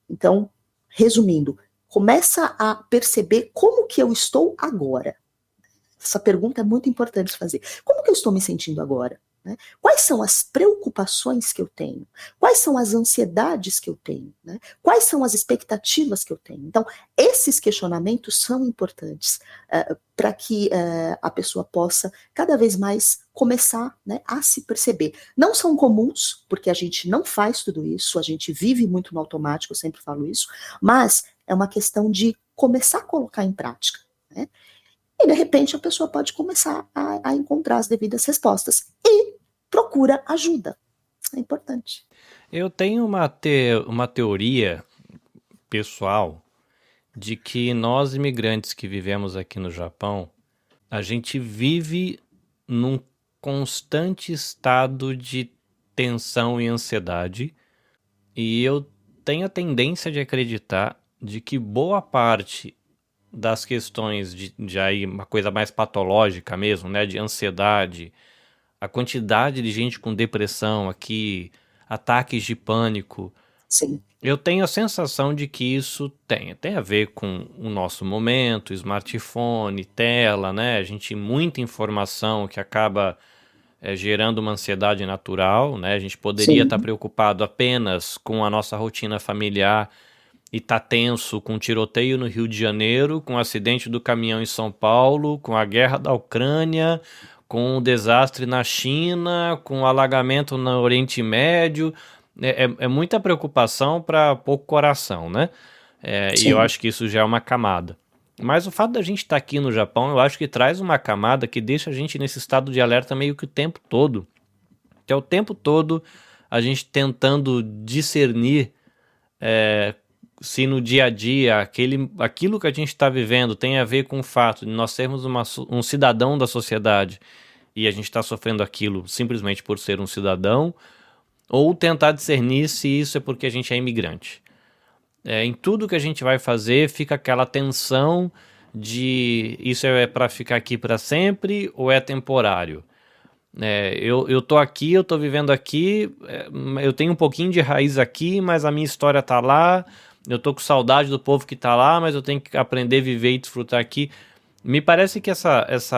Então, resumindo, começa a perceber como que eu estou agora. Essa pergunta é muito importante fazer. Como que eu estou me sentindo agora? Né? Quais são as preocupações que eu tenho? Quais são as ansiedades que eu tenho? Né? Quais são as expectativas que eu tenho? Então, esses questionamentos são importantes para que a pessoa possa cada vez mais começar, né, a se perceber. Não são comuns, porque a gente não faz tudo isso, a gente vive muito no automático, eu sempre falo isso, mas é uma questão de começar a colocar em prática, né? E, de repente, a pessoa pode começar a encontrar as devidas respostas. E procura ajuda. É importante. Eu tenho uma teoria pessoal de que nós, imigrantes que vivemos aqui no Japão, a gente vive num constante estado de tensão e ansiedade. E eu tenho a tendência de acreditar de que boa parte das questões de aí uma coisa mais patológica mesmo, né, de ansiedade, a quantidade de gente com depressão aqui, ataques de pânico, Sim. eu tenho a sensação de que isso tem a ver com o nosso momento, smartphone, tela, né, a gente muita informação que acaba gerando uma ansiedade natural, né, a gente poderia estar preocupado apenas com a nossa rotina familiar e tá tenso com tiroteio no Rio de Janeiro, com o acidente do caminhão em São Paulo, com a guerra da Ucrânia, com o desastre na China, com o alagamento no Oriente Médio. É muita preocupação para pouco coração, né? E eu Sim. acho que isso já é uma camada. Mas o fato da gente estar aqui no Japão, eu acho que traz uma camada que deixa a gente nesse estado de alerta meio que o tempo todo. Que é o tempo todo a gente tentando discernir se no dia a dia aquilo que a gente está vivendo tem a ver com o fato de nós sermos um cidadão da sociedade e a gente está sofrendo aquilo simplesmente por ser um cidadão, ou tentar discernir se isso é porque a gente é imigrante. Em tudo que a gente vai fazer fica aquela tensão de isso é para ficar aqui para sempre ou é temporário. Eu tô aqui, eu tô vivendo aqui, eu tenho um pouquinho de raiz aqui, mas a minha história tá lá, eu tô com saudade do povo que tá lá, mas eu tenho que aprender a viver e desfrutar aqui. Me parece que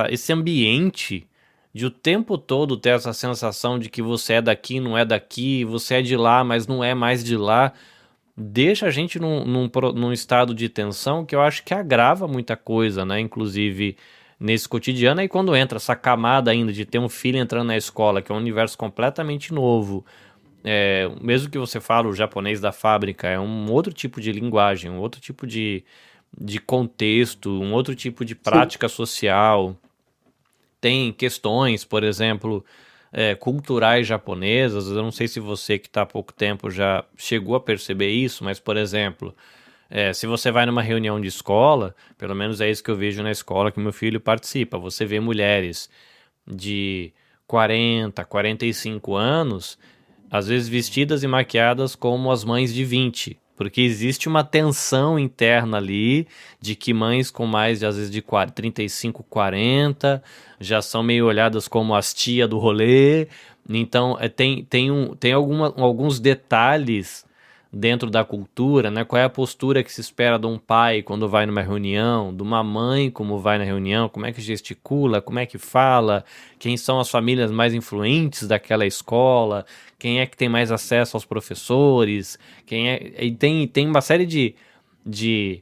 esse ambiente de o tempo todo ter essa sensação de que você é daqui, não é daqui, você é de lá, mas não é mais de lá, deixa a gente num estado de tensão que eu acho que agrava muita coisa, né? Inclusive nesse cotidiano. Aí quando entra essa camada ainda de ter um filho entrando na escola, que é um universo completamente novo, mesmo que você fale o japonês da fábrica, é um outro tipo de linguagem, um outro tipo de contexto, um outro tipo de Sim. prática social. Tem questões, por exemplo, culturais japonesas. Eu não sei se você que está há pouco tempo já chegou a perceber isso, mas, por exemplo, se você vai numa reunião de escola, pelo menos é isso que eu vejo na escola que meu filho participa, você vê mulheres de 40, 45 anos, às vezes vestidas e maquiadas como as mães de 20, porque existe uma tensão interna ali de que mães com mais, às vezes, de 35, 40 já são meio olhadas como as tia do rolê. Então, tem alguns detalhes dentro da cultura, né? Qual é a postura que se espera de um pai quando vai numa reunião, de uma mãe como vai na reunião, como é que gesticula, como é que fala, quem são as famílias mais influentes daquela escola, quem é que tem mais acesso aos professores, e tem uma série de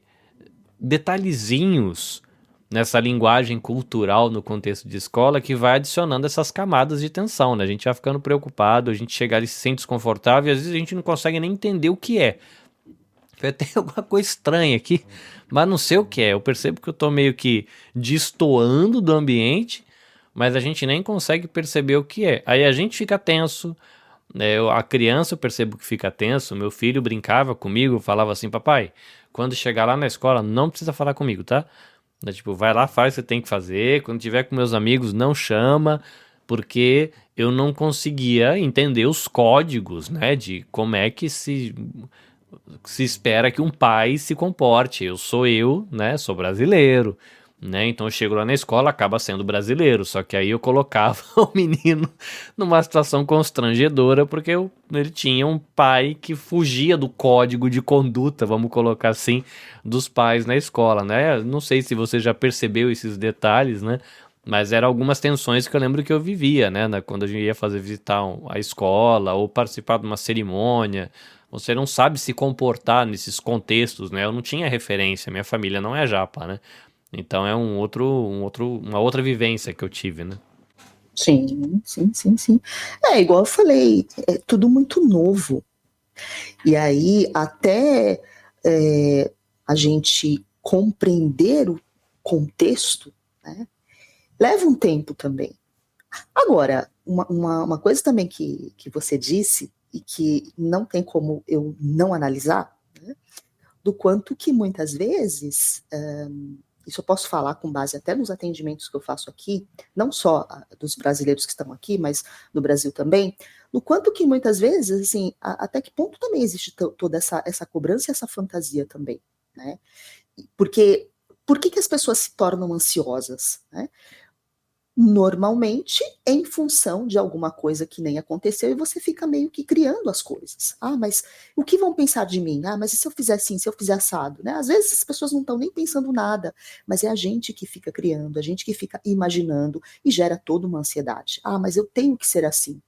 detalhezinhos nessa linguagem cultural no contexto de escola que vai adicionando essas camadas de tensão, né? A gente vai ficando preocupado, a gente chega ali e se sente desconfortável e às vezes a gente não consegue nem entender o que é. Tem alguma coisa estranha aqui, mas não sei o que é. Eu percebo que eu tô meio que destoando do ambiente, mas a gente nem consegue perceber o que é. Aí a gente fica tenso, né? A criança eu percebo que fica tenso. Meu filho brincava comigo, falava assim: papai, quando chegar lá na escola não precisa falar comigo, tá? Tipo, vai lá, faz o que você tem que fazer. Quando tiver com meus amigos, não chama, porque eu não conseguia entender os códigos, né? De como é que se espera que um pai se comporte. Eu, né? Sou brasileiro, né? Então eu chego lá na escola, acaba sendo brasileiro. Só que aí eu colocava o menino numa situação constrangedora, porque ele tinha um pai que fugia do código de conduta, vamos colocar assim, dos pais na escola, né? Não sei se você já percebeu esses detalhes, né? Mas eram algumas tensões que eu lembro que eu vivia, né? Quando a gente ia visitar a escola ou participar de uma cerimônia. Você não sabe se comportar nesses contextos, né? Eu não tinha referência, minha família não é japa, né? Então é uma outra vivência que eu tive, né? Sim, sim, sim, sim. Igual eu falei, é tudo muito novo. E aí, até a gente compreender o contexto, né, leva um tempo também. Agora, uma coisa também que você disse, e que não tem como eu não analisar, né, do quanto que muitas vezes, isso eu posso falar com base até nos atendimentos que eu faço aqui, não só dos brasileiros que estão aqui, mas no Brasil também, no quanto que muitas vezes, assim, até que ponto também existe toda essa cobrança e essa fantasia também, né? Porque por que as pessoas se tornam ansiosas, né? Normalmente em função de alguma coisa que nem aconteceu e você fica meio que criando as coisas. Ah, mas o que vão pensar de mim? Ah, mas e se eu fizer assim, se eu fizer assado? Né? Às vezes as pessoas não estão nem pensando nada, mas é a gente que fica criando, a gente que fica imaginando e gera toda uma ansiedade. Ah, mas eu tenho que ser assim.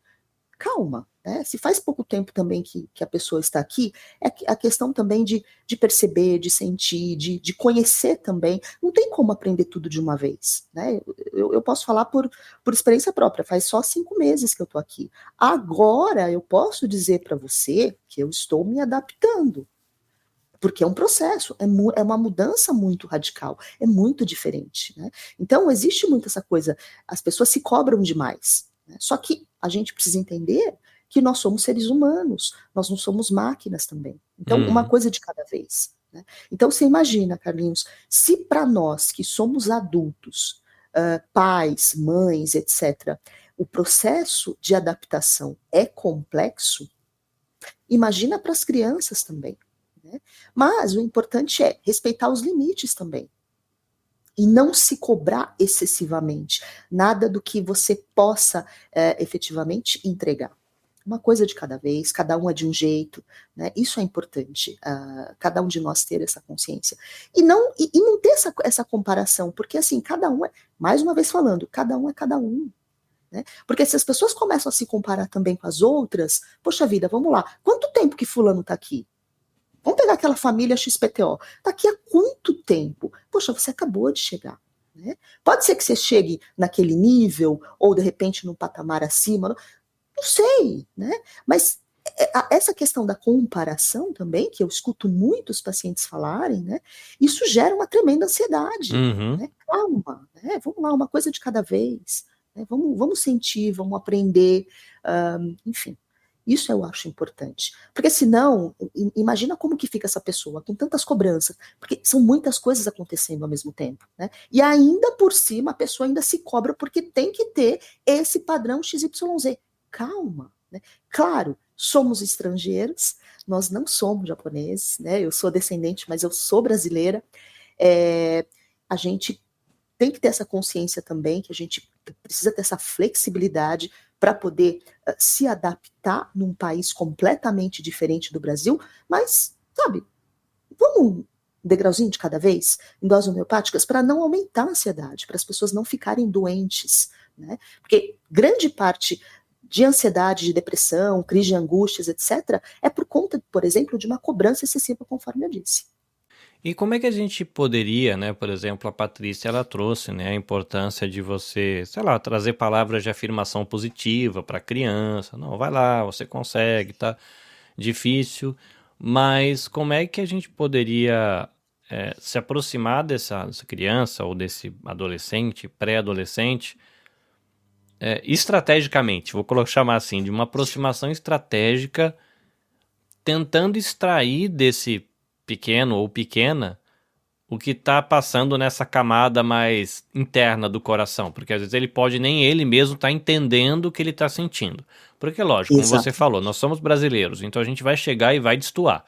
Calma, né? Se faz pouco tempo também que a pessoa está aqui, é a questão também de perceber, de sentir, de conhecer também. Não tem como aprender tudo de uma vez, né? Eu posso falar por experiência própria, faz só 5 meses que eu estou aqui. Agora eu posso dizer para você que eu estou me adaptando, porque é um processo, é uma mudança muito radical, é muito diferente, né? Então existe muito essa coisa, as pessoas se cobram demais, né? Só que a gente precisa entender que nós somos seres humanos, nós não somos máquinas também. Então, uma coisa de cada vez, né? Então, você imagina, Carlinhos, se para nós que somos adultos, pais, mães, etc., o processo de adaptação é complexo, imagina para as crianças também, né? Mas o importante é respeitar os limites também. E não se cobrar excessivamente nada do que você possa efetivamente entregar. Uma coisa de cada vez, cada um é de um jeito, né? Isso é importante, cada um de nós ter essa consciência. E não ter essa comparação, porque assim, cada um é, mais uma vez falando, cada um é cada um. Né? Porque se as pessoas começam a se comparar também com as outras, poxa vida, vamos lá, quanto tempo que fulano está aqui? Vamos pegar aquela família XPTO. Está aqui há quanto tempo? Poxa, você acabou de chegar. Né? Pode ser que você chegue naquele nível, ou de repente num patamar acima, não sei, né? Mas essa questão da comparação também, que eu escuto muitos pacientes falarem, né? Isso gera uma tremenda ansiedade. Né? Calma, né? Vamos lá, uma coisa de cada vez. Né? Vamos sentir, vamos aprender, enfim. Isso eu acho importante. Porque senão, imagina como que fica essa pessoa com tantas cobranças, porque são muitas coisas acontecendo ao mesmo tempo, né? E ainda por cima, a pessoa ainda se cobra porque tem que ter esse padrão XYZ. Calma, né? Claro, somos estrangeiros, nós não somos japoneses, né? Eu sou descendente, mas eu sou brasileira. A gente tem que ter essa consciência também, que a gente precisa ter essa flexibilidade para poder se adaptar num país completamente diferente do Brasil, mas, sabe, vamos um degrauzinho de cada vez, em doses homeopáticas, para não aumentar a ansiedade, para as pessoas não ficarem doentes, né? Porque grande parte de ansiedade, de depressão, crise de angústias, etc., é por conta, por exemplo, de uma cobrança excessiva, conforme eu disse. E como é que a gente poderia, né, por exemplo, a Patrícia, ela trouxe, né, a importância de você, sei lá, trazer palavras de afirmação positiva para a criança. Não, vai lá, você consegue, tá difícil. Mas como é que a gente poderia se aproximar dessa criança ou desse adolescente, pré-adolescente, estrategicamente, chamar assim, de uma aproximação estratégica, tentando extrair desse pequeno ou pequena o que está passando nessa camada mais interna do coração, porque às vezes ele pode nem ele mesmo estar entendendo o que ele está sentindo, porque lógico, como você falou, nós somos brasileiros, então a gente vai chegar e vai destoar,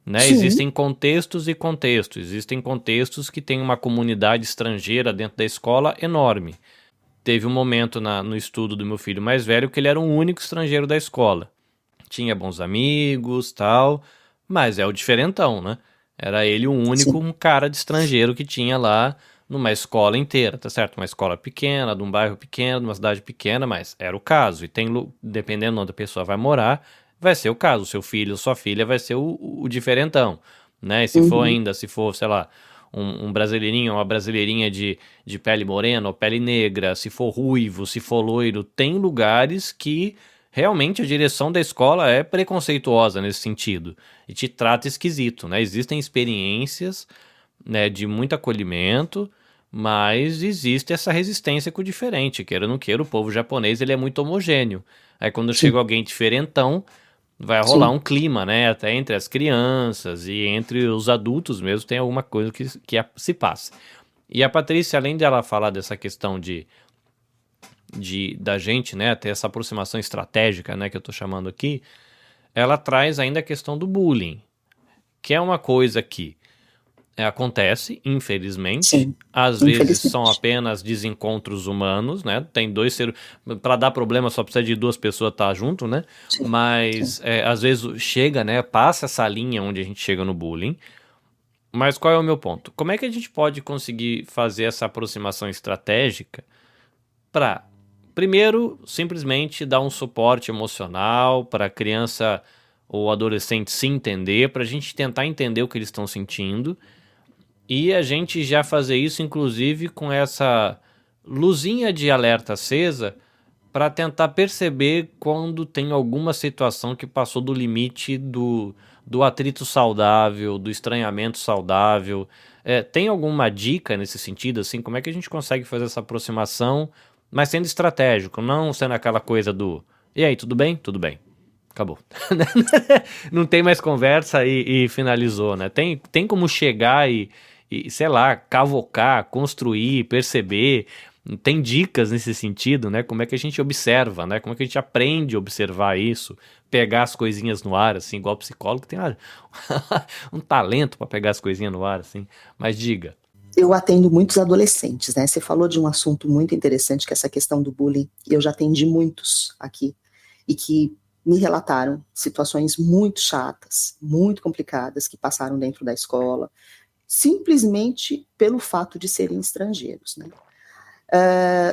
né? Existem contextos e contextos, existem contextos que tem uma comunidade estrangeira dentro da escola enorme. Teve um momento no estudo do meu filho mais velho que ele era o único estrangeiro da escola, tinha bons amigos, tal, mas é o diferentão, né? Era ele o único um cara de estrangeiro que tinha lá numa escola inteira, tá certo? Uma escola pequena, de um bairro pequeno, de uma cidade pequena, mas era o caso. E dependendo de onde a pessoa vai morar, vai ser o caso. O seu filho ou sua filha vai ser o diferentão, né? E se for, sei lá, um brasileirinho ou uma brasileirinha de pele morena ou pele negra, se for ruivo, se for loiro, tem lugares que realmente a direção da escola é preconceituosa nesse sentido e te trata esquisito, né? Existem experiências, né, de muito acolhimento, mas existe essa resistência com o diferente, queira ou não queira, o povo japonês ele é muito homogêneo. Aí quando chega alguém diferentão, vai rolar um clima, né, até entre as crianças e entre os adultos mesmo tem alguma coisa que se passa. E a Patrícia, além dela falar dessa questão da gente, né, ter essa aproximação estratégica, né, que eu tô chamando aqui, ela traz ainda a questão do bullying, que é uma coisa que acontece, infelizmente, às vezes são apenas desencontros humanos, né, tem para dar problema só precisa de 2 pessoas estar junto, né, mas às vezes chega, né, passa essa linha onde a gente chega no bullying. Mas qual é o meu ponto? Como é que a gente pode conseguir fazer essa aproximação estratégica para Primeiro, simplesmente dar um suporte emocional para a criança ou adolescente se entender, para a gente tentar entender o que eles estão sentindo, e a gente já fazer isso, inclusive, com essa luzinha de alerta acesa, para tentar perceber quando tem alguma situação que passou do limite do atrito saudável, do estranhamento saudável. Tem alguma dica nesse sentido, assim? Como é que a gente consegue fazer essa aproximação, mas sendo estratégico, não sendo aquela coisa do e aí, tudo bem? Tudo bem. Acabou. Não tem mais conversa e finalizou, né? Tem como chegar e, sei lá, cavocar, construir, perceber. Tem dicas nesse sentido, né? Como é que a gente observa, né? Como é que a gente aprende a observar isso, pegar as coisinhas no ar, assim, igual psicólogo tem um talento para pegar as coisinhas no ar, assim. Mas diga. Eu atendo muitos adolescentes, né? Você falou de um assunto muito interessante, que é essa questão do bullying. Eu já atendi muitos aqui e que me relataram situações muito chatas, muito complicadas, que passaram dentro da escola, simplesmente pelo fato de serem estrangeiros, né?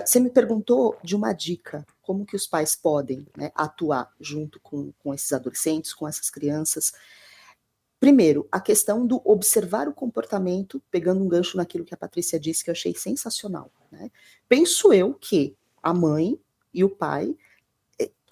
Você me perguntou de uma dica, como que os pais podem, né, atuar junto com esses adolescentes, com essas crianças. Primeiro, a questão do observar o comportamento, pegando um gancho naquilo que a Patrícia disse, que eu achei sensacional, né? Penso eu que a mãe e o pai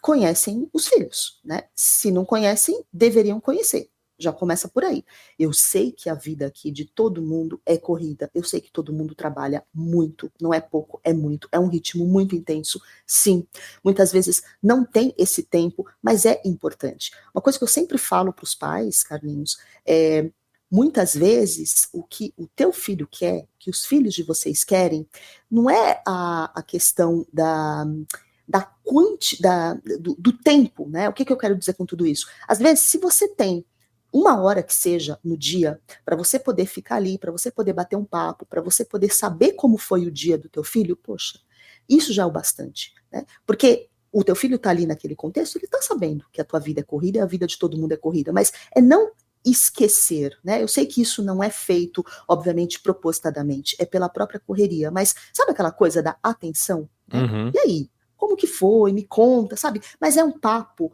conhecem os filhos, né? Se não conhecem, deveriam conhecer. Já começa por aí. Eu sei que a vida aqui de todo mundo é corrida. Eu sei que todo mundo trabalha muito. Não é pouco, é muito. É um ritmo muito intenso. Sim, muitas vezes não tem esse tempo, mas é importante. Uma coisa que eu sempre falo para os pais, Carlinhos, muitas vezes o que o teu filho quer, que os filhos de vocês querem, não é a questão do tempo, né? O que eu quero dizer com tudo isso? Às vezes, se você tem uma hora que seja no dia, para você poder ficar ali, para você poder bater um papo, para você poder saber como foi o dia do teu filho, poxa, isso já é o bastante, né? Porque o teu filho está ali naquele contexto, ele está sabendo que a tua vida é corrida e a vida de todo mundo é corrida, mas é não esquecer, né? Eu sei que isso não é feito, obviamente, propositadamente, é pela própria correria, mas sabe aquela coisa da atenção? Né? Uhum. E aí? Como que foi? Me conta, sabe? Mas é um papo,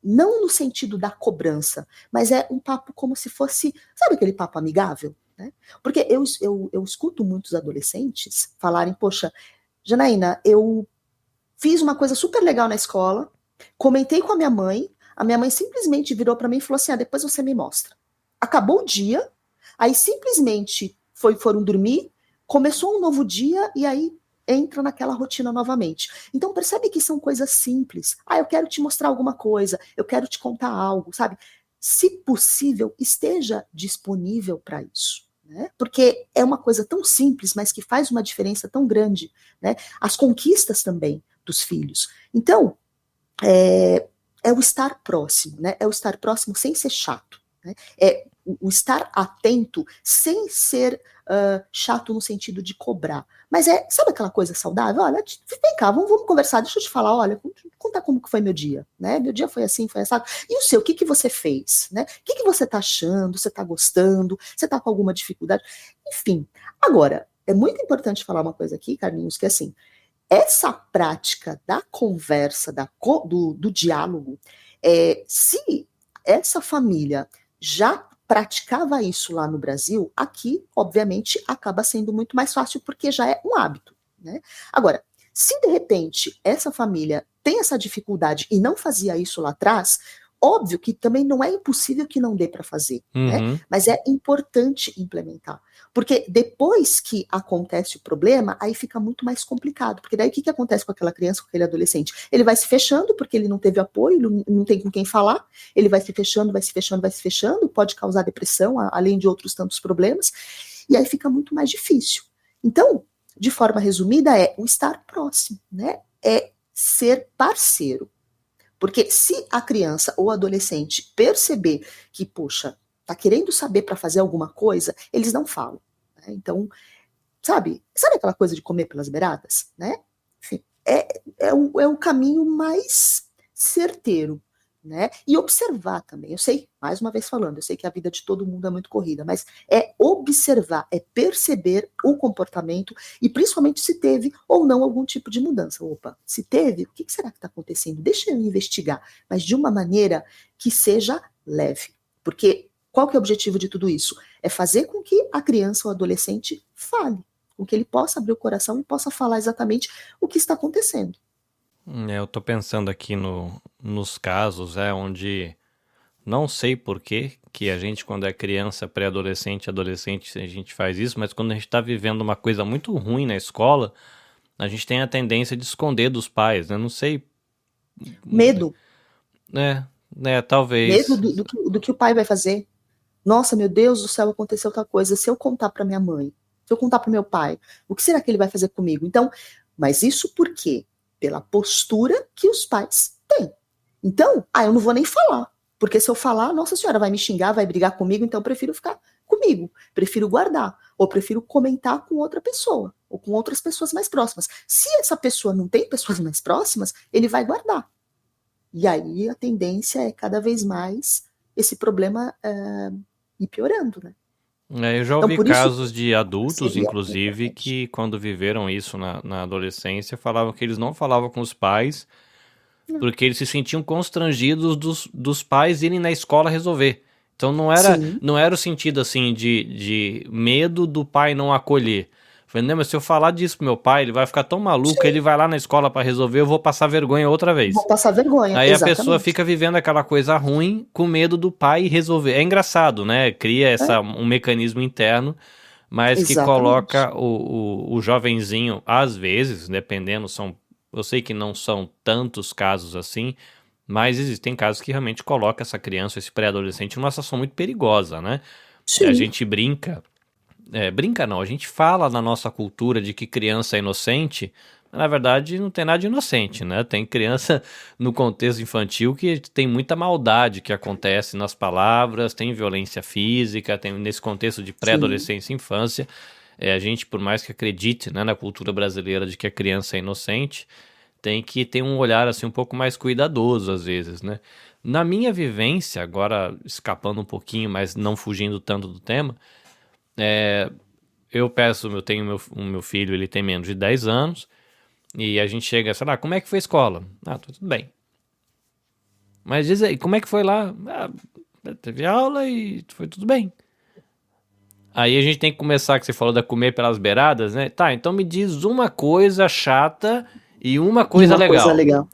não no sentido da cobrança, mas é um papo como se fosse, sabe aquele papo amigável? Né? Porque eu escuto muitos adolescentes falarem, poxa, Janaína, eu fiz uma coisa super legal na escola, comentei com a minha mãe simplesmente virou para mim e falou assim, depois você me mostra. Acabou o dia, aí simplesmente foram dormir, começou um novo dia e aí entra naquela rotina novamente. Então percebe que são coisas simples. Eu quero te mostrar alguma coisa, eu quero te contar algo, sabe? Se possível, esteja disponível para isso. Né? Porque é uma coisa tão simples, mas que faz uma diferença tão grande. Né? As conquistas também dos filhos. Então, é o estar próximo, né? É o estar próximo sem ser chato. Né? É o estar atento sem ser chato no sentido de cobrar. Mas sabe aquela coisa saudável? Olha, vem cá, vamos conversar, deixa eu te falar, olha, contar como que foi meu dia, né? Meu dia foi assim, foi assado. E o seu, o que você fez, né? O que você tá achando? Você tá gostando? Você tá com alguma dificuldade? Enfim, agora, é muito importante falar uma coisa aqui, Carlinhos, que assim, essa prática da conversa, do diálogo, se essa família já praticava isso lá no Brasil, aqui, obviamente, acaba sendo muito mais fácil, porque já é um hábito. Né? Agora, se de repente essa família tem essa dificuldade e não fazia isso lá atrás, óbvio que também não é impossível que não dê para fazer, né? Mas é importante implementar. Porque depois que acontece o problema, aí fica muito mais complicado. Porque daí o que acontece com aquela criança, com aquele adolescente? Ele vai se fechando, porque ele não teve apoio, não tem com quem falar, ele vai se fechando, vai se fechando, vai se fechando, pode causar depressão, além de outros tantos problemas, e aí fica muito mais difícil. Então, de forma resumida, é o estar próximo, né? É ser parceiro. Porque se a criança ou adolescente perceber que, poxa, tá querendo saber para fazer alguma coisa, eles não falam. Né? Então, sabe aquela coisa de comer pelas beiradas? Né? Enfim, é o caminho mais certeiro. né? E observar também. Eu sei, mais uma vez falando, eu sei que a vida de todo mundo é muito corrida, mas é observar, é perceber o comportamento e principalmente se teve ou não algum tipo de mudança. Opa, se teve, o que será que está acontecendo? Deixa eu investigar, mas de uma maneira que seja leve. Porque qual que é o objetivo de tudo isso? É fazer com que a criança ou adolescente fale, com que ele possa abrir o coração e possa falar exatamente o que está acontecendo. Eu tô pensando aqui nos casos onde não sei por que a gente, quando é criança, pré-adolescente, adolescente, a gente faz isso, mas quando a gente tá vivendo uma coisa muito ruim na escola, a gente tem a tendência de esconder dos pais, né? Não sei. Medo. Talvez. Medo do que o pai vai fazer. Nossa, meu Deus do céu, aconteceu tal coisa. Se eu contar para minha mãe, se eu contar para meu pai, o que será que ele vai fazer comigo? Então, mas isso por quê? Pela postura que os pais têm. Então, eu não vou nem falar. Porque se eu falar, Nossa Senhora vai me xingar, vai brigar comigo, então eu prefiro ficar comigo. Prefiro guardar. Ou prefiro comentar com outra pessoa. Ou com outras pessoas mais próximas. Se essa pessoa não tem pessoas mais próximas, ele vai guardar. E aí a tendência é cada vez mais esse problema ir piorando, né? Eu já ouvi Então, casos de adultos, seria inclusive, importante. que quando viveram isso na adolescência, falavam que eles não falavam com os pais porque eles se sentiam constrangidos dos pais irem na escola resolver. Então não era o sentido assim de medo do pai não acolher. Falei, não, mas se eu falar disso pro meu pai, ele vai ficar tão maluco, ele vai lá na escola para resolver, eu vou passar vergonha outra vez. Vou passar vergonha, Aí exatamente. a pessoa fica vivendo aquela coisa ruim com medo do pai resolver. É engraçado, né? Cria um mecanismo interno, mas que coloca o jovenzinho, às vezes, dependendo, eu sei que não são tantos casos assim, mas existem casos que realmente colocam essa criança, esse pré-adolescente, numa situação muito perigosa, né? Sim. A gente brinca não, a gente fala na nossa cultura de que criança é inocente, mas na verdade não tem nada de inocente, né? Tem criança no contexto infantil que tem muita maldade que acontece nas palavras, tem violência física, tem nesse contexto de pré-adolescência e infância. A gente, por mais que acredite, né, na cultura brasileira de que a criança é inocente, tem que ter um olhar assim um pouco mais cuidadoso às vezes, né? Na minha vivência, agora escapando um pouquinho, mas não fugindo tanto do tema, eu tenho o meu filho, ele tem menos de 10 anos, e a gente chega, sei lá, como é que foi a escola? Tudo bem. Mas diz aí, como é que foi lá? Teve aula e foi tudo bem. Aí a gente tem que começar, que você falou da comer pelas beiradas, né? Tá, então me diz uma coisa chata e uma coisa legal.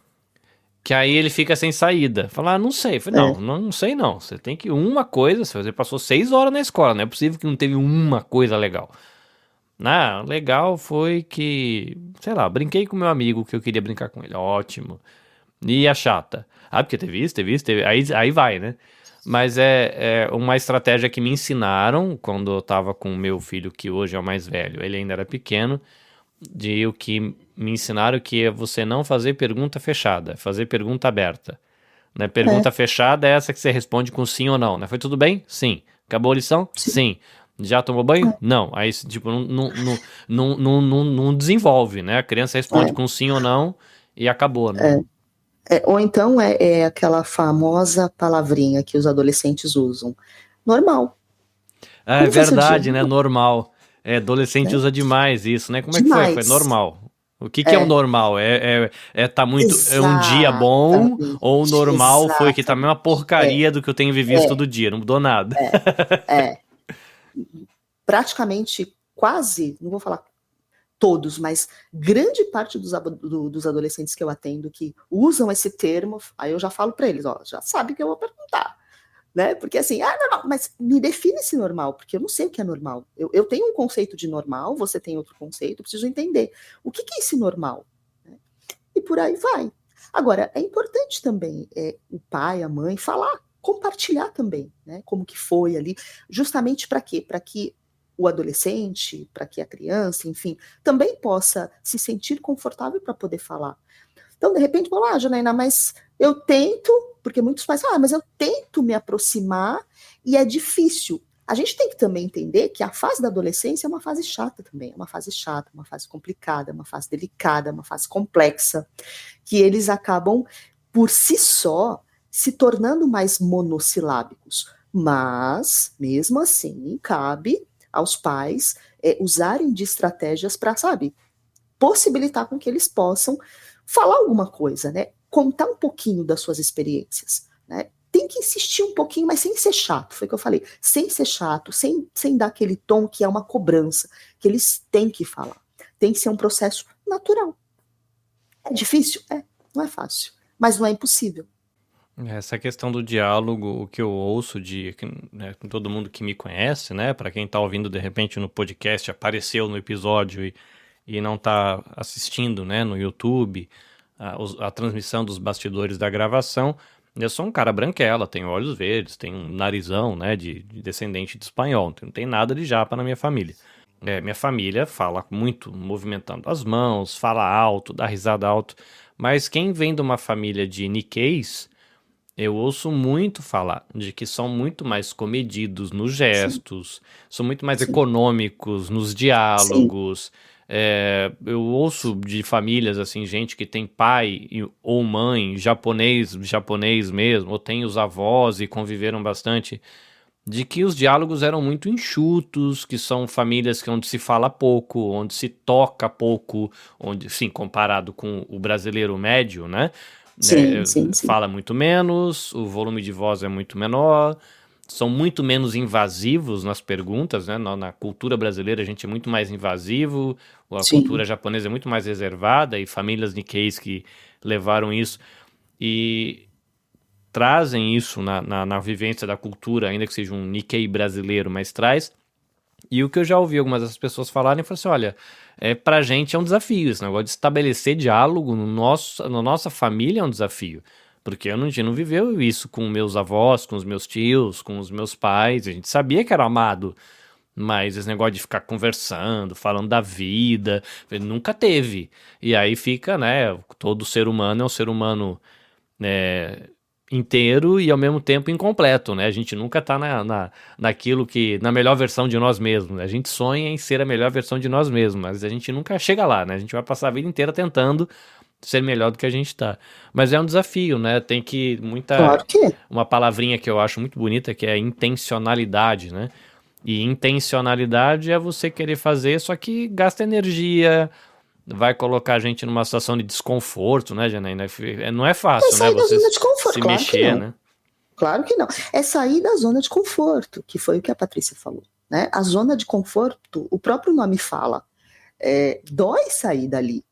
Que aí ele fica sem saída. Falar, não sei. Falei, não sei não. Você tem que uma coisa, você passou 6 horas na escola, não é possível que não teve uma coisa legal. Legal foi que, sei lá, brinquei com meu amigo que eu queria brincar com ele. Ótimo. E a chata? Porque teve isso. Aí vai, né? Mas é uma estratégia que me ensinaram quando eu tava com o meu filho, que hoje é o mais velho. Ele ainda era pequeno. O que me ensinaram que é você não fazer pergunta fechada, fazer pergunta aberta. Né? Pergunta fechada é essa que você responde com sim ou não. Né? Foi tudo bem? Sim. Acabou a lição? Sim. Já tomou banho? Não. Aí, tipo, não desenvolve, né? A criança responde com sim ou não e acabou, né? Ou então é aquela famosa palavrinha que os adolescentes usam. Normal. É verdade, né? Normal. Adolescente usa demais isso, né? Como é que foi? Foi normal. O que é o normal? Tá muito. É um dia bom, ou o normal foi que tá a mesma porcaria do que eu tenho vivido todo dia, não mudou nada. Praticamente quase, não vou falar todos, mas grande parte dos adolescentes que eu atendo que usam esse termo, aí eu já falo para eles, já sabe que eu vou perguntar. Né? Porque assim, normal, mas me define esse normal, porque eu não sei o que é normal. Eu tenho um conceito de normal, você tem outro conceito, eu preciso entender o que é esse normal. Né? E por aí vai. Agora, é importante também o pai, a mãe, falar, compartilhar também, né? Como que foi ali, justamente para quê? Para que o adolescente, para que a criança, enfim, também possa se sentir confortável para poder falar. Então, de repente, fala, Janaína, mas eu tento, porque muitos pais falam, mas eu tento me aproximar e é difícil. A gente tem que também entender que a fase da adolescência é uma fase chata também, é uma fase chata, uma fase complicada, uma fase delicada, uma fase complexa, que eles acabam, por si só, se tornando mais monossilábicos. Mas, mesmo assim, cabe aos pais usarem de estratégias para, sabe, possibilitar com que eles possam falar alguma coisa, né? Contar um pouquinho das suas experiências, né? Tem que insistir um pouquinho, mas sem ser chato, foi o que eu falei, sem ser chato, sem dar aquele tom que é uma cobrança, que eles têm que falar. Tem que ser um processo natural. É difícil? Não é fácil, mas não é impossível. Essa questão do diálogo, o que eu ouço né, com todo mundo que me conhece, né? Para quem tá ouvindo de repente no podcast, apareceu no episódio e não tá assistindo, né, no YouTube, a transmissão dos bastidores da gravação. Eu sou um cara branquela, tenho olhos verdes, tenho um narizão, né, de descendente de espanhol, não tem nada de japa na minha família. Minha família fala muito, movimentando as mãos, fala alto, dá risada alto, mas quem vem de uma família de Nikkeis, eu ouço muito falar de que são muito mais comedidos nos gestos, são muito mais Sim. econômicos nos diálogos. Eu ouço de famílias, assim, gente que tem pai ou mãe japonês mesmo, ou tem os avós e conviveram bastante, de que os diálogos eram muito enxutos, que são famílias onde se fala pouco, onde se toca pouco, onde, sim, comparado com o brasileiro médio, né? Sim. Fala muito menos, o volume de voz é muito menor, são muito menos invasivos nas perguntas, né? Na cultura brasileira a gente é muito mais invasivo, a cultura japonesa é muito mais reservada, e famílias Nikkeis que levaram isso e trazem isso na vivência da cultura, ainda que seja um Nikkei brasileiro, mas traz. E o que eu já ouvi algumas dessas pessoas falarem foi assim, olha, pra gente é um desafio, esse negócio de estabelecer diálogo na nossa família é um desafio, porque a gente não viveu isso com meus avós, com os meus tios, com os meus pais, a gente sabia que era amado, mas esse negócio de ficar conversando, falando da vida, nunca teve. E aí fica, né, todo ser humano é um ser humano inteiro e ao mesmo tempo incompleto, né? A gente nunca tá naquilo que, na melhor versão de nós mesmos, né? A gente sonha em ser a melhor versão de nós mesmos, mas a gente nunca chega lá, né? A gente vai passar a vida inteira tentando ser melhor do que a gente tá. Mas é um desafio, né? Tem que Claro que é. uma palavrinha que eu acho muito bonita, que é intencionalidade, né? E intencionalidade é você querer fazer, só que gasta energia, vai colocar a gente numa situação de desconforto, né, Janaína? Não é fácil, né? sair da Você zona de conforto, se claro que mexer, não. né? Claro que não. É sair da zona de conforto, que foi o que a Patrícia falou, né? A zona de conforto, o próprio nome fala, dói sair dali,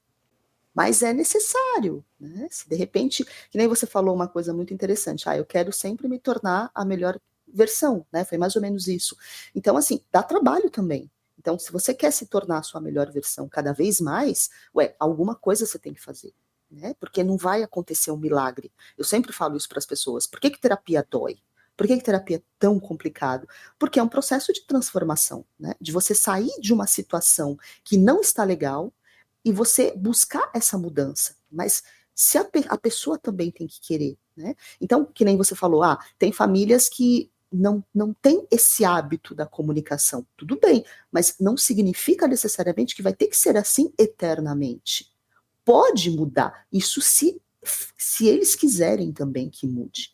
mas é necessário, né? Se de repente, que nem você falou uma coisa muito interessante, eu quero sempre me tornar a melhor versão, né? Foi mais ou menos isso. Então, assim, dá trabalho também. Então, se você quer se tornar a sua melhor versão cada vez mais, alguma coisa você tem que fazer, né? Porque não vai acontecer um milagre. Eu sempre falo isso para as pessoas. Por que terapia dói? Por que terapia é tão complicado? Porque é um processo de transformação, né? De você sair de uma situação que não está legal e você buscar essa mudança. Mas se a pessoa também tem que querer, né? Então, que nem você falou, tem famílias que não tem esse hábito da comunicação. Tudo bem, mas não significa necessariamente que vai ter que ser assim eternamente. Pode mudar. Isso se eles quiserem também que mude.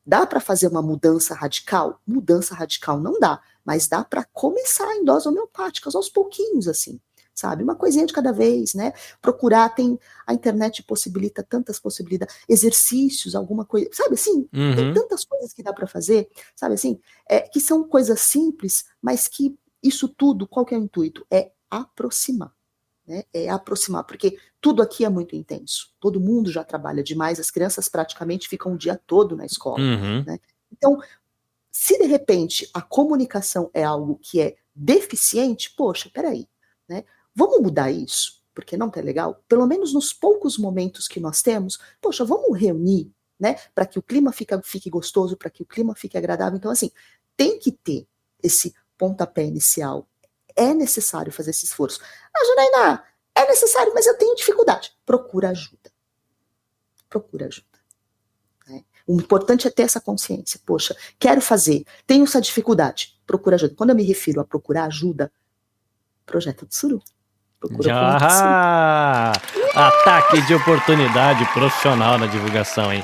Dá para fazer uma mudança radical? Mudança radical não dá, mas dá para começar em doses homeopáticas, aos pouquinhos, assim, sabe? Uma coisinha de cada vez, né? Procurar, a internet possibilita tantas possibilidades, exercícios, alguma coisa, sabe assim? Tem tantas coisas que dá para fazer, sabe assim? Que são coisas simples, mas que isso tudo, qual que é o intuito? É aproximar. Né? É aproximar, porque tudo aqui é muito intenso. Todo mundo já trabalha demais, as crianças praticamente ficam o dia todo na escola. Né? Então, se de repente a comunicação é algo que é deficiente, poxa, peraí, né? Vamos mudar isso, porque não tá legal? Pelo menos nos poucos momentos que nós temos, poxa, vamos reunir, né? Para que o clima fique gostoso, para que o clima fique agradável. Então, assim, tem que ter esse pontapé inicial. É necessário fazer esse esforço. Janaína, é necessário, mas eu tenho dificuldade. Procura ajuda. Procura ajuda. Né? O importante é ter essa consciência. Poxa, quero fazer, tenho essa dificuldade. Procura ajuda. Quando eu me refiro a procurar ajuda, Projeto Tsuru. Ataque de oportunidade profissional na divulgação, hein?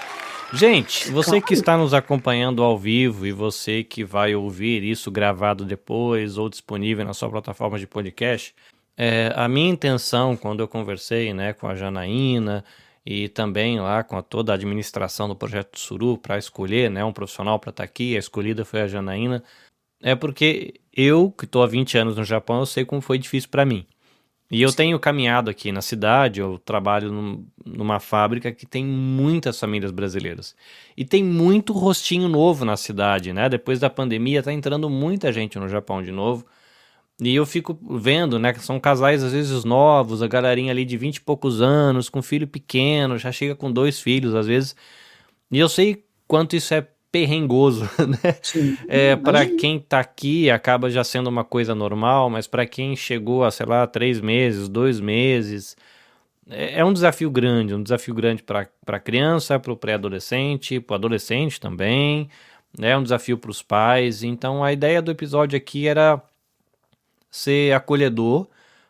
Gente, você Claro. que está nos acompanhando ao vivo e você que vai ouvir isso gravado depois ou disponível na sua plataforma de podcast, a minha intenção quando eu conversei, né, com a Janaína e também lá com toda a administração do Projeto Tsuru para escolher, né, um profissional para estar aqui, a escolhida foi a Janaína, é porque eu, que estou há 20 anos no Japão, eu sei como foi difícil para mim. E eu tenho caminhado aqui na cidade, eu trabalho numa fábrica que tem muitas famílias brasileiras. E tem muito rostinho novo na cidade, né? Depois da pandemia tá entrando muita gente no Japão de novo. E eu fico vendo, né, que são casais às vezes novos, a galerinha ali de 20 e poucos anos, com filho pequeno, já chega com 2 filhos às vezes. E eu sei quanto isso é perrengoso, né? Sim, Para imagina. quem tá aqui acaba já sendo uma coisa normal, mas para quem chegou a, sei lá, 3 meses, 2 meses, é um desafio grande para a criança, para o pré-adolescente, para o adolescente também, né? É um desafio para os pais. Então a ideia do episódio aqui era ser acolhedor,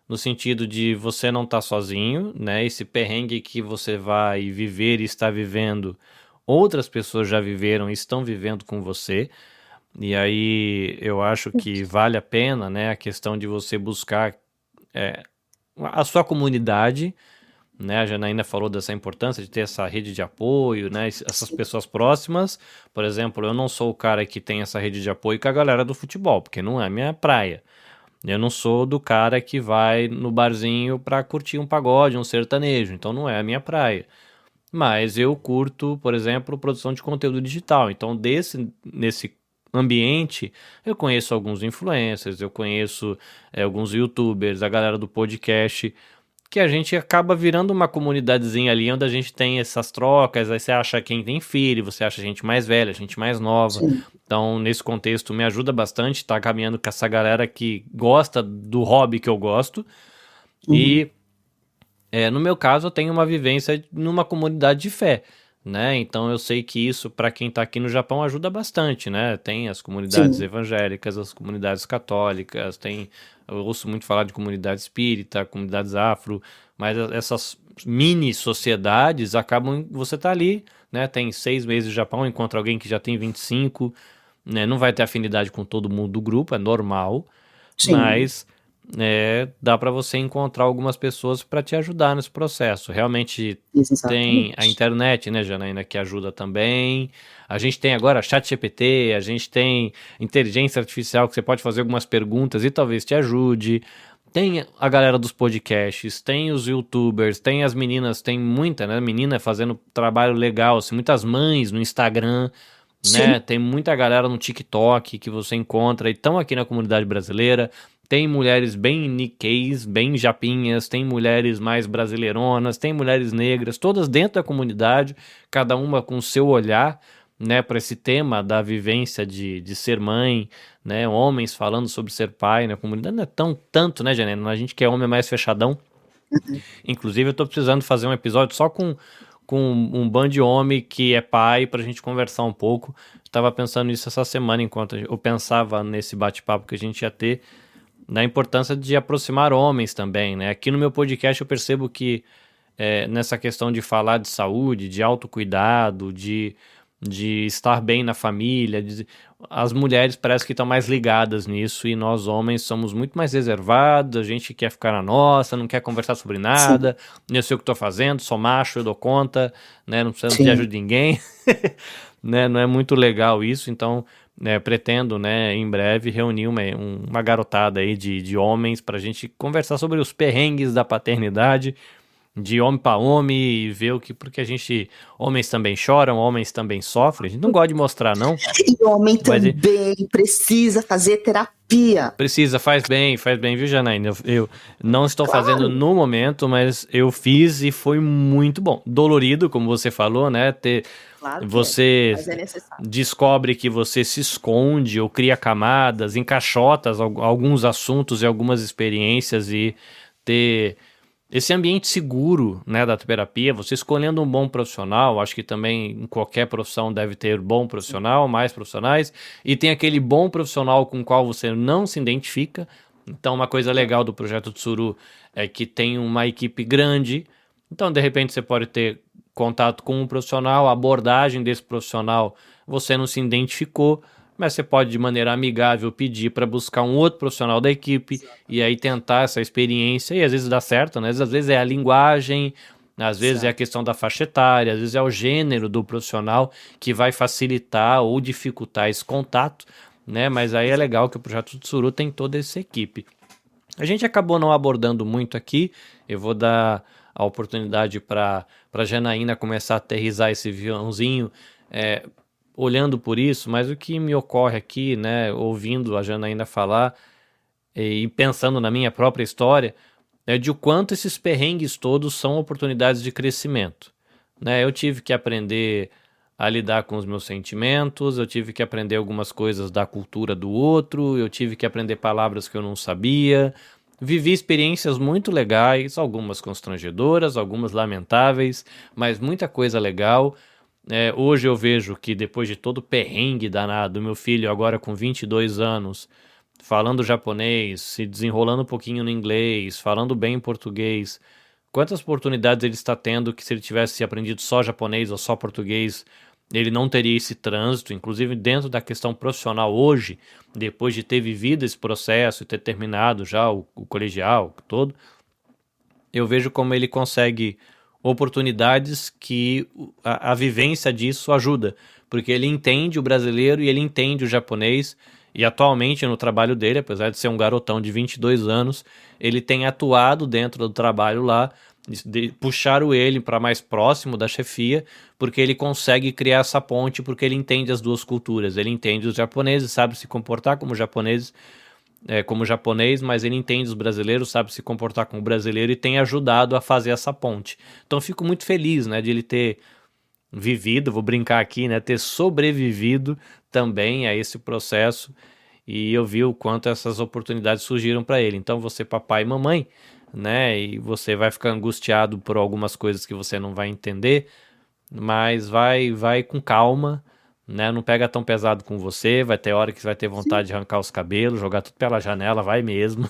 no sentido de você não estar sozinho, né? Esse perrengue que você vai viver e está vivendo, outras pessoas já viveram e estão vivendo com você. E aí eu acho que vale a pena, né? A questão de você buscar a sua comunidade, né? A Janaína falou dessa importância de ter essa rede de apoio, né? Essas pessoas próximas. Por exemplo, eu não sou o cara que tem essa rede de apoio com a galera do futebol, porque não é minha praia. Eu não sou do cara que vai no barzinho pra curtir um pagode, um sertanejo, então não é a minha praia. Mas eu curto, por exemplo, produção de conteúdo digital. Então, nesse ambiente, eu conheço alguns influencers, eu conheço alguns YouTubers, a galera do podcast, que a gente acaba virando uma comunidadezinha ali, onde a gente tem essas trocas, aí você acha quem tem filho, você acha gente mais velha, gente mais nova. Sim. Então, nesse contexto, me ajuda bastante estar caminhando com essa galera que gosta do hobby que eu gosto. Uhum. E, no meu caso, eu tenho uma vivência numa comunidade de fé, né? Então, eu sei que isso, para quem está aqui no Japão, ajuda bastante, né? Tem as comunidades Sim. evangélicas, as comunidades católicas, eu ouço muito falar de comunidade espírita, comunidades afro, mas essas mini sociedades acabam, você tá ali, né? Tem 6 meses no Japão, encontra alguém que já tem 25, né? Não vai ter afinidade com todo mundo do grupo, é normal, Sim. mas dá para você encontrar algumas pessoas para te ajudar nesse processo. Realmente tem a Exatamente. internet, né, Janaína, que ajuda também. A gente tem agora ChatGPT, a gente tem inteligência artificial que você pode fazer algumas perguntas e talvez te ajude. Tem a galera dos podcasts, tem os YouTubers, tem as meninas, tem muita, né, menina fazendo trabalho legal, assim, muitas mães no Instagram, né? Sim. Tem muita galera no TikTok que você encontra e estão aqui na comunidade brasileira. Tem mulheres bem niqueis, bem japinhas, tem mulheres mais brasileironas, tem mulheres negras, todas dentro da comunidade, cada uma com o seu olhar, né, para esse tema da vivência de ser mãe, né? Homens falando sobre ser pai na comunidade não é tanto, né, Janena? A gente que é homem é mais fechadão. Inclusive, eu tô precisando fazer um episódio só com um bando de homem que é pai pra gente conversar um pouco. Tava pensando nisso essa semana enquanto eu pensava nesse bate-papo que a gente ia ter, na importância de aproximar homens também, né? Aqui no meu podcast eu percebo que nessa questão de falar de saúde, de autocuidado, de estar bem na família, as mulheres parece que estão mais ligadas nisso e nós homens somos muito mais reservados, a gente quer ficar na nossa, não quer conversar sobre Sim. nada, eu sei o que estou fazendo, sou macho, eu dou conta, né? Não precisamos de Sim. ajuda de ninguém, né? Não é muito legal isso, então pretendo, né, em breve reunir uma garotada aí de homens para a gente conversar sobre os perrengues da paternidade, de homem para homem e ver o que, porque homens também choram, homens também sofrem, a gente não gosta de mostrar não, E homem mas também precisa fazer terapia. precisa, faz bem, viu, Janaína? Eu não estou fazendo Claro, no momento, mas eu fiz e foi muito bom. Dolorido, como você falou, né? claro que é, Você mas é necessário. descobre que você se esconde ou cria camadas, encaixotas alguns assuntos e algumas experiências e ter esse ambiente seguro, né, da terapia, você escolhendo um bom profissional, acho que também em qualquer profissão deve ter bom Sim. profissional, mais profissionais, e tem aquele bom profissional com o qual você não se identifica. Então, uma coisa É. legal do projeto Tsuru é que tem uma equipe grande, então de repente você pode ter contato com um profissional, a abordagem desse profissional, você não se identificou, mas você pode, de maneira amigável, pedir para buscar um outro profissional da equipe e aí tentar essa experiência, e às vezes dá certo, né? Às vezes é a linguagem, às vezes é a questão da faixa etária, às vezes é o gênero do profissional que vai facilitar ou dificultar esse contato, né? Mas aí é legal que o Projeto Tsuru tem toda essa equipe. A gente acabou não abordando muito aqui, eu vou dar a oportunidade para a Janaína começar a aterrissar esse aviãozinho, olhando por isso, mas o que me ocorre aqui, né, ouvindo a Janaína falar e pensando na minha própria história, é de o quanto esses perrengues todos são oportunidades de crescimento, né? Eu tive que aprender a lidar com os meus sentimentos, eu tive que aprender algumas coisas da cultura do outro, eu tive que aprender palavras que eu não sabia, vivi experiências muito legais, algumas constrangedoras, algumas lamentáveis, mas muita coisa legal. Hoje eu vejo que depois de todo o perrengue danado, meu filho agora com 22 anos, falando japonês, se desenrolando um pouquinho no inglês, falando bem português, quantas oportunidades ele está tendo que se ele tivesse aprendido só japonês ou só português, ele não teria esse trânsito, inclusive dentro da questão profissional hoje, depois de ter vivido esse processo e ter terminado já o colegial todo, eu vejo como ele consegue oportunidades que a vivência disso ajuda, porque ele entende o brasileiro e ele entende o japonês, e atualmente no trabalho dele, apesar de ser um garotão de 22 anos, ele tem atuado dentro do trabalho lá, puxaram ele para mais próximo da chefia, porque ele consegue criar essa ponte, porque ele entende as duas culturas, ele entende os japoneses, sabe se comportar como japoneses, como japonês, mas ele entende os brasileiros, sabe se comportar como brasileiro e tem ajudado a fazer essa ponte. Então fico muito feliz, né, de ele ter vivido, vou brincar aqui, né, ter sobrevivido também a esse processo, e eu vi o quanto essas oportunidades surgiram para ele. Então você, papai e mamãe, né, e você vai ficar angustiado por algumas coisas que você não vai entender, mas vai com calma, né? Não pega tão pesado com você, vai ter hora que você vai ter vontade de arrancar os cabelos, jogar tudo pela janela, vai mesmo.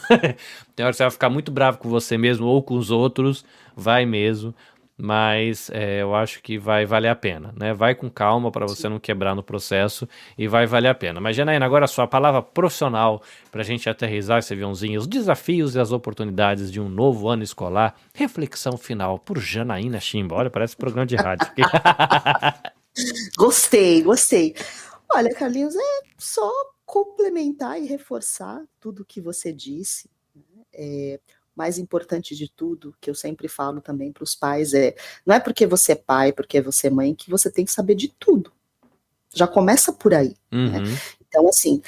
Tem hora que você vai ficar muito bravo com você mesmo ou com os outros, vai mesmo. Mas eu acho que vai valer a pena, né? Vai com calma para você não quebrar no processo e vai valer a pena. Mas, Janaína, agora a sua palavra profissional para a gente aterrissar esse aviãozinho, os desafios e as oportunidades de um novo ano escolar. Reflexão final por Janaína Chimba. Olha, parece programa de rádio. Gostei. Olha, Carlinhos, é só complementar e reforçar tudo que você disse. Mais importante de tudo, que eu sempre falo também para os pais, não é porque você é pai, porque você é mãe, que você tem que saber de tudo. Já começa por aí. Uhum. Né? Então, assim,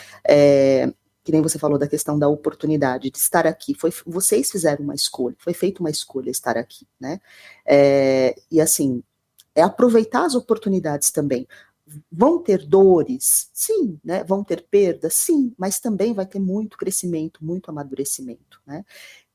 que nem você falou da questão da oportunidade de estar aqui, vocês fizeram uma escolha, foi feita uma escolha estar aqui, né? E assim, aproveitar as oportunidades também. Vão ter dores? Sim, né? Vão ter perdas? Sim, mas também vai ter muito crescimento, muito amadurecimento, né?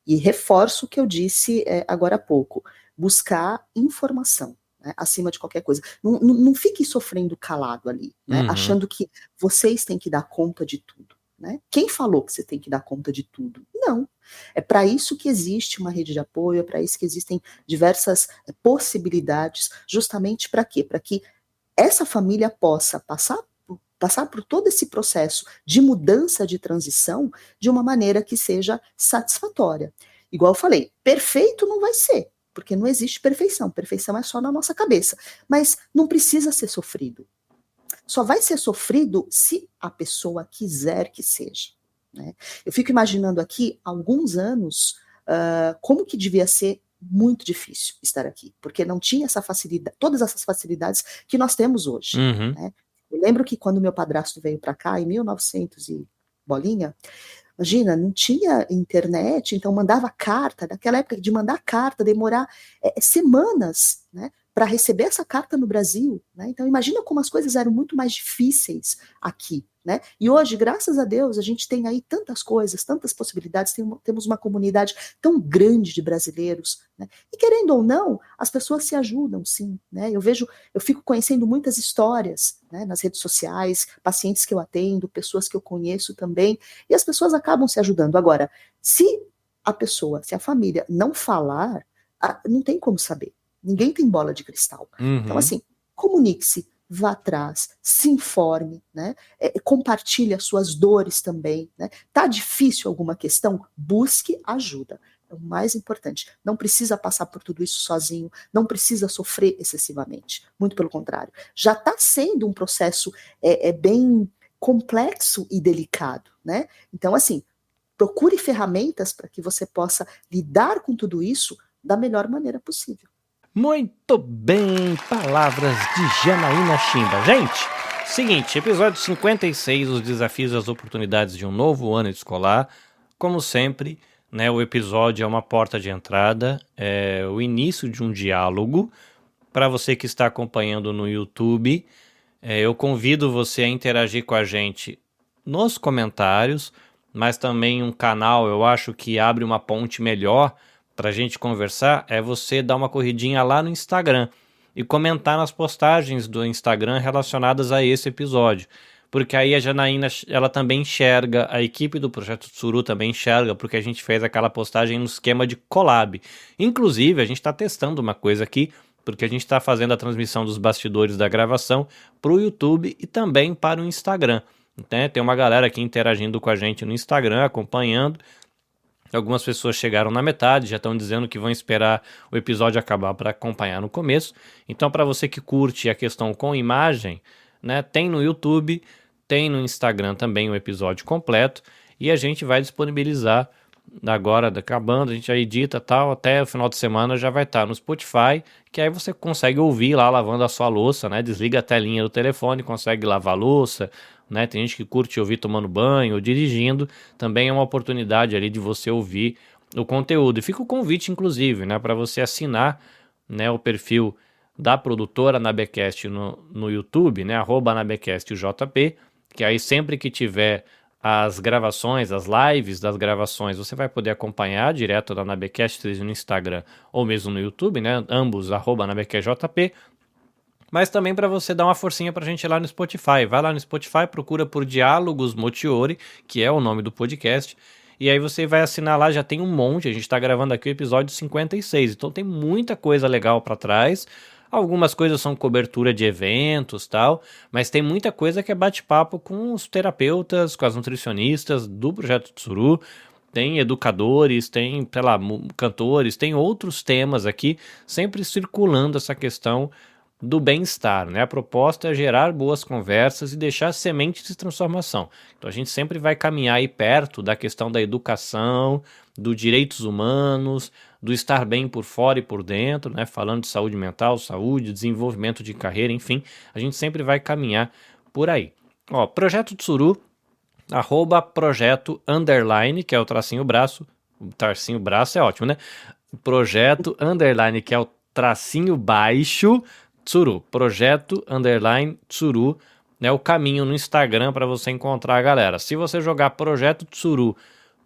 E reforço o que eu disse agora há pouco, buscar informação, né, acima de qualquer coisa. Não fique sofrendo calado ali, né, achando que vocês têm que dar conta de tudo. Né? Quem falou que você tem que dar conta de tudo? Não. É para isso que existe uma rede de apoio, é para isso que existem diversas possibilidades, justamente para quê? Para que essa família possa passar por todo esse processo de mudança, de transição, de uma maneira que seja satisfatória. Igual eu falei, perfeito não vai ser, porque não existe perfeição. Perfeição é só na nossa cabeça. Mas não precisa ser sofrido. Só vai ser sofrido se a pessoa quiser que seja. Né? Eu fico imaginando aqui, há alguns anos, como que devia ser muito difícil estar aqui, porque não tinha essa facilidade, todas essas facilidades que nós temos hoje. Né? Eu lembro que quando meu padrasto veio para cá, em 1900 e bolinha, imagina, não tinha internet, então mandava carta, naquela época de mandar carta, demorar semanas, né, para receber essa carta no Brasil, né? Então imagina como as coisas eram muito mais difíceis aqui, né? E hoje, graças a Deus, a gente tem aí tantas coisas, tantas possibilidades, temos uma comunidade tão grande de brasileiros, né? E querendo ou não, as pessoas se ajudam, sim, né? Eu fico conhecendo muitas histórias, né, nas redes sociais, pacientes que eu atendo, pessoas que eu conheço também, e as pessoas acabam se ajudando. Agora, se a família não falar, não tem como saber. Ninguém tem bola de cristal. Então, assim, comunique-se, vá atrás, se informe, né? Compartilhe as suas dores também, né? Tá difícil alguma questão? Busque ajuda. É o mais importante. Não precisa passar por tudo isso sozinho, não precisa sofrer excessivamente. Muito pelo contrário. Já está sendo um processo bem complexo e delicado, né? Então, assim, procure ferramentas para que você possa lidar com tudo isso da melhor maneira possível. Muito bem, palavras de Janaína Chimba. Gente, seguinte, episódio 56, os desafios e as oportunidades de um novo ano escolar. Como sempre, né, o episódio é uma porta de entrada, é o início de um diálogo. Para você que está acompanhando no YouTube, eu convido você a interagir com a gente nos comentários, mas também um canal, eu acho que abre uma ponte melhor para a gente conversar, é você dar uma corridinha lá no Instagram e comentar nas postagens do Instagram relacionadas a esse episódio. Porque aí a Janaína, ela também enxerga, a equipe do Projeto Tsuru também enxerga, porque a gente fez aquela postagem no esquema de collab. Inclusive, a gente está testando uma coisa aqui, porque a gente está fazendo a transmissão dos bastidores da gravação para o YouTube e também para o Instagram. Né? Tem uma galera aqui interagindo com a gente no Instagram, acompanhando. Algumas pessoas chegaram na metade, já estão dizendo que vão esperar o episódio acabar para acompanhar no começo. Então, para você que curte a questão com imagem, né, tem no YouTube, tem no Instagram também o episódio completo. E a gente vai disponibilizar agora, acabando, a gente já edita tal, até o final de semana já vai estar no Spotify, que aí você consegue ouvir lá lavando a sua louça, né? Desliga a telinha do telefone, consegue lavar a louça, né? Tem gente que curte ouvir tomando banho ou dirigindo, também é uma oportunidade ali de você ouvir o conteúdo. E fica o convite, inclusive, né, para você assinar, né, o perfil da produtora Anabecast no YouTube, né, @AnabecastJP, que aí sempre que tiver as gravações, as lives das gravações, você vai poder acompanhar direto da Anabecast, seja no Instagram ou mesmo no YouTube, né, ambos @AnabecastJP. Mas também para você dar uma forcinha pra gente lá no Spotify. Vai lá no Spotify, procura por Diálogos Motiori, que é o nome do podcast, e aí você vai assinar lá, já tem um monte, a gente tá gravando aqui o episódio 56, então tem muita coisa legal pra trás. Algumas coisas são cobertura de eventos, tal, mas tem muita coisa que é bate-papo com os terapeutas, com as nutricionistas do Projeto Tsuru. Tem educadores, tem, sei lá, cantores, tem outros temas aqui, sempre circulando essa questão do bem-estar, né? A proposta é gerar boas conversas e deixar sementes de transformação. Então a gente sempre vai caminhar aí perto da questão da educação, dos direitos humanos, do estar bem por fora e por dentro, né? Falando de saúde mental, saúde, desenvolvimento de carreira, enfim, a gente sempre vai caminhar por aí. Ó, Projeto Tsuru, @projeto_, que é o tracinho braço é ótimo, né? Projeto _, que é o tracinho baixo, Tsuru, Projeto _Tsuru, né, o caminho no Instagram para você encontrar a galera. Se você jogar Projeto Tsuru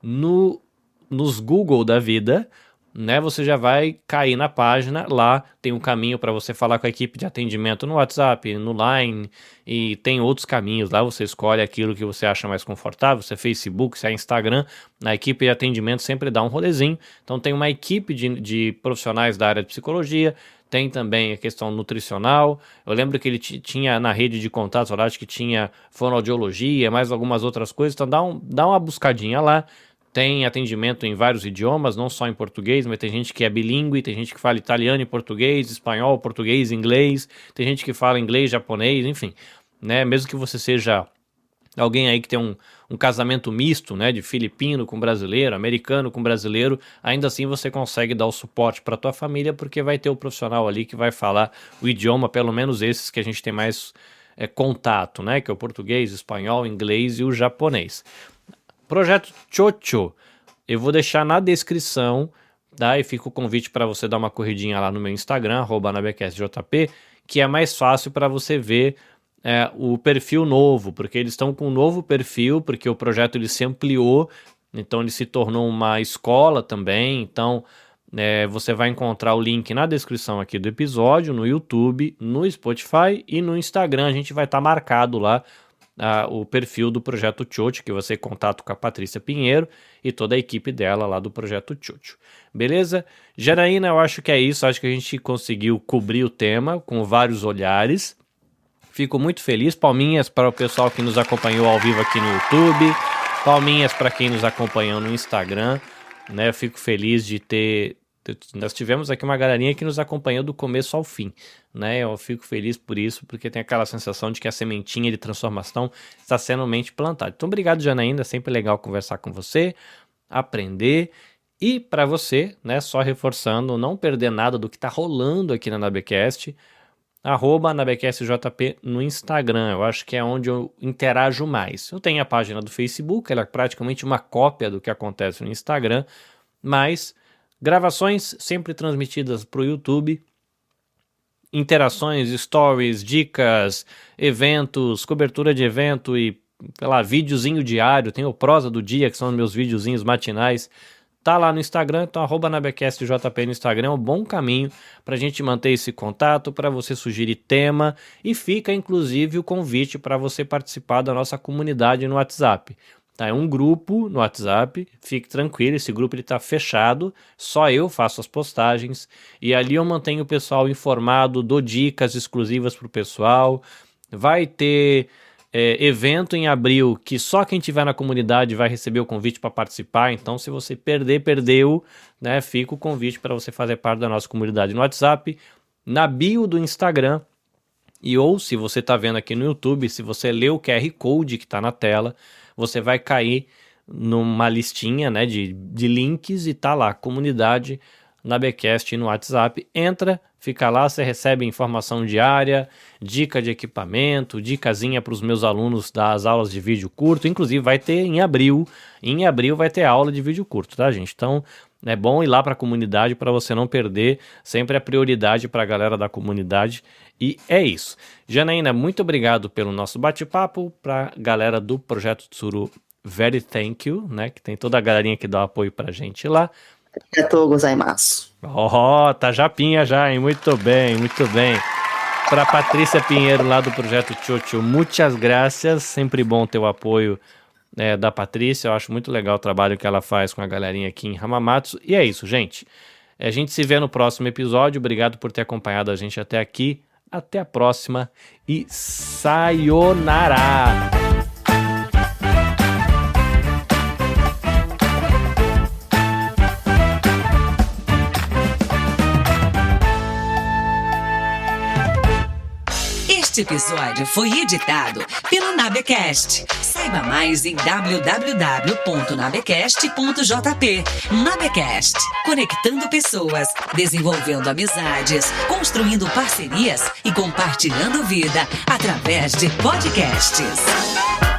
nos Google da vida, né, você já vai cair na página. Lá tem um caminho para você falar com a equipe de atendimento no WhatsApp, no Line, e tem outros caminhos. Lá você escolhe aquilo que você acha mais confortável, se é Facebook, se é Instagram. A equipe de atendimento sempre dá um rolezinho. Então tem uma equipe de profissionais da área de psicologia. Tem também a questão nutricional. Eu lembro que ele tinha na rede de contatos, eu acho que tinha fonoaudiologia, mais algumas outras coisas. Então dá uma buscadinha lá. Tem atendimento em vários idiomas, não só em português, mas tem gente que é bilíngue, tem gente que fala italiano e português, espanhol, português, inglês. Tem gente que fala inglês, japonês, enfim. Né? Mesmo que você seja alguém aí que tem um casamento misto, né, de filipino com brasileiro, americano com brasileiro, ainda assim você consegue dar o suporte para tua família, porque vai ter o profissional ali que vai falar o idioma, pelo menos esses que a gente tem mais contato, né, que é o português, o espanhol, o inglês e o japonês. Projeto Chocho, eu vou deixar na descrição, tá, e fica o convite para você dar uma corridinha lá no meu Instagram, @AnabecastJP, que é mais fácil para você ver o perfil novo, porque eles estão com um novo perfil, porque o projeto ele se ampliou, então ele se tornou uma escola também. Então você vai encontrar o link na descrição aqui do episódio, no YouTube, no Spotify e no Instagram. A gente vai estar marcado lá o perfil do Projeto Tchotcho, que você contato com a Patrícia Pinheiro e toda a equipe dela lá do Projeto Tchotcho. Beleza? Janaína, eu acho que é isso. Acho que a gente conseguiu cobrir o tema com vários olhares. Fico muito feliz. Palminhas para o pessoal que nos acompanhou ao vivo aqui no YouTube. Palminhas para quem nos acompanhou no Instagram. Né? Eu fico feliz de ter... Nós tivemos aqui uma galerinha que nos acompanhou do começo ao fim, né? Eu fico feliz por isso, porque tem aquela sensação de que a sementinha de transformação está sendo mente plantada. Então, obrigado, Janaína, é sempre legal conversar com você, aprender. E para você, né, só reforçando, não perder nada do que está rolando aqui na Nabecast, @NabecastJP no Instagram, eu acho que é onde eu interajo mais. Eu tenho a página do Facebook, ela é praticamente uma cópia do que acontece no Instagram, mas... gravações sempre transmitidas para o YouTube, interações, stories, dicas, eventos, cobertura de evento e, sei lá, videozinho diário, tem o Prosa do Dia, que são meus videozinhos matinais, tá lá no Instagram, então @NabecastJP no Instagram é um bom caminho para a gente manter esse contato, para você sugerir tema e fica inclusive o convite para você participar da nossa comunidade no WhatsApp. É um grupo no WhatsApp, fique tranquilo, esse grupo está fechado, só eu faço as postagens e ali eu mantenho o pessoal informado, dou dicas exclusivas para o pessoal, vai ter evento em abril que só quem tiver na comunidade vai receber o convite para participar, então se você perdeu, né, fica o convite para você fazer parte da nossa comunidade no WhatsApp, na bio do Instagram, e ou se você está vendo aqui no YouTube, se você ler o QR Code que está na tela, você vai cair numa listinha, né, de links e tá lá, comunidade Nabecast no WhatsApp. Entra, fica lá, você recebe informação diária, dica de equipamento, dicasinha para os meus alunos das aulas de vídeo curto. Inclusive vai ter em abril vai ter aula de vídeo curto, tá, gente? Então é bom ir lá para a comunidade para você não perder, sempre a prioridade para a galera da comunidade. E é isso. Janaína, muito obrigado pelo nosso bate-papo. Pra galera do Projeto Tsuru, very thank you, né? Que tem toda a galerinha que dá apoio pra gente lá. Arigatou gozaimasu. Tá japinha já, hein? Muito bem, muito bem. Pra Patrícia Pinheiro lá do Projeto Tchotcho, muitas graças. Sempre bom ter o apoio da Patrícia. Eu acho muito legal o trabalho que ela faz com a galerinha aqui em Hamamatsu. E é isso, gente. A gente se vê no próximo episódio. Obrigado por ter acompanhado a gente até aqui. Até a próxima e sayonara! Este episódio foi editado pelo Nabecast. Saiba mais em www.nabecast.jp. Nabecast, conectando pessoas, desenvolvendo amizades, construindo parcerias e compartilhando vida através de podcasts.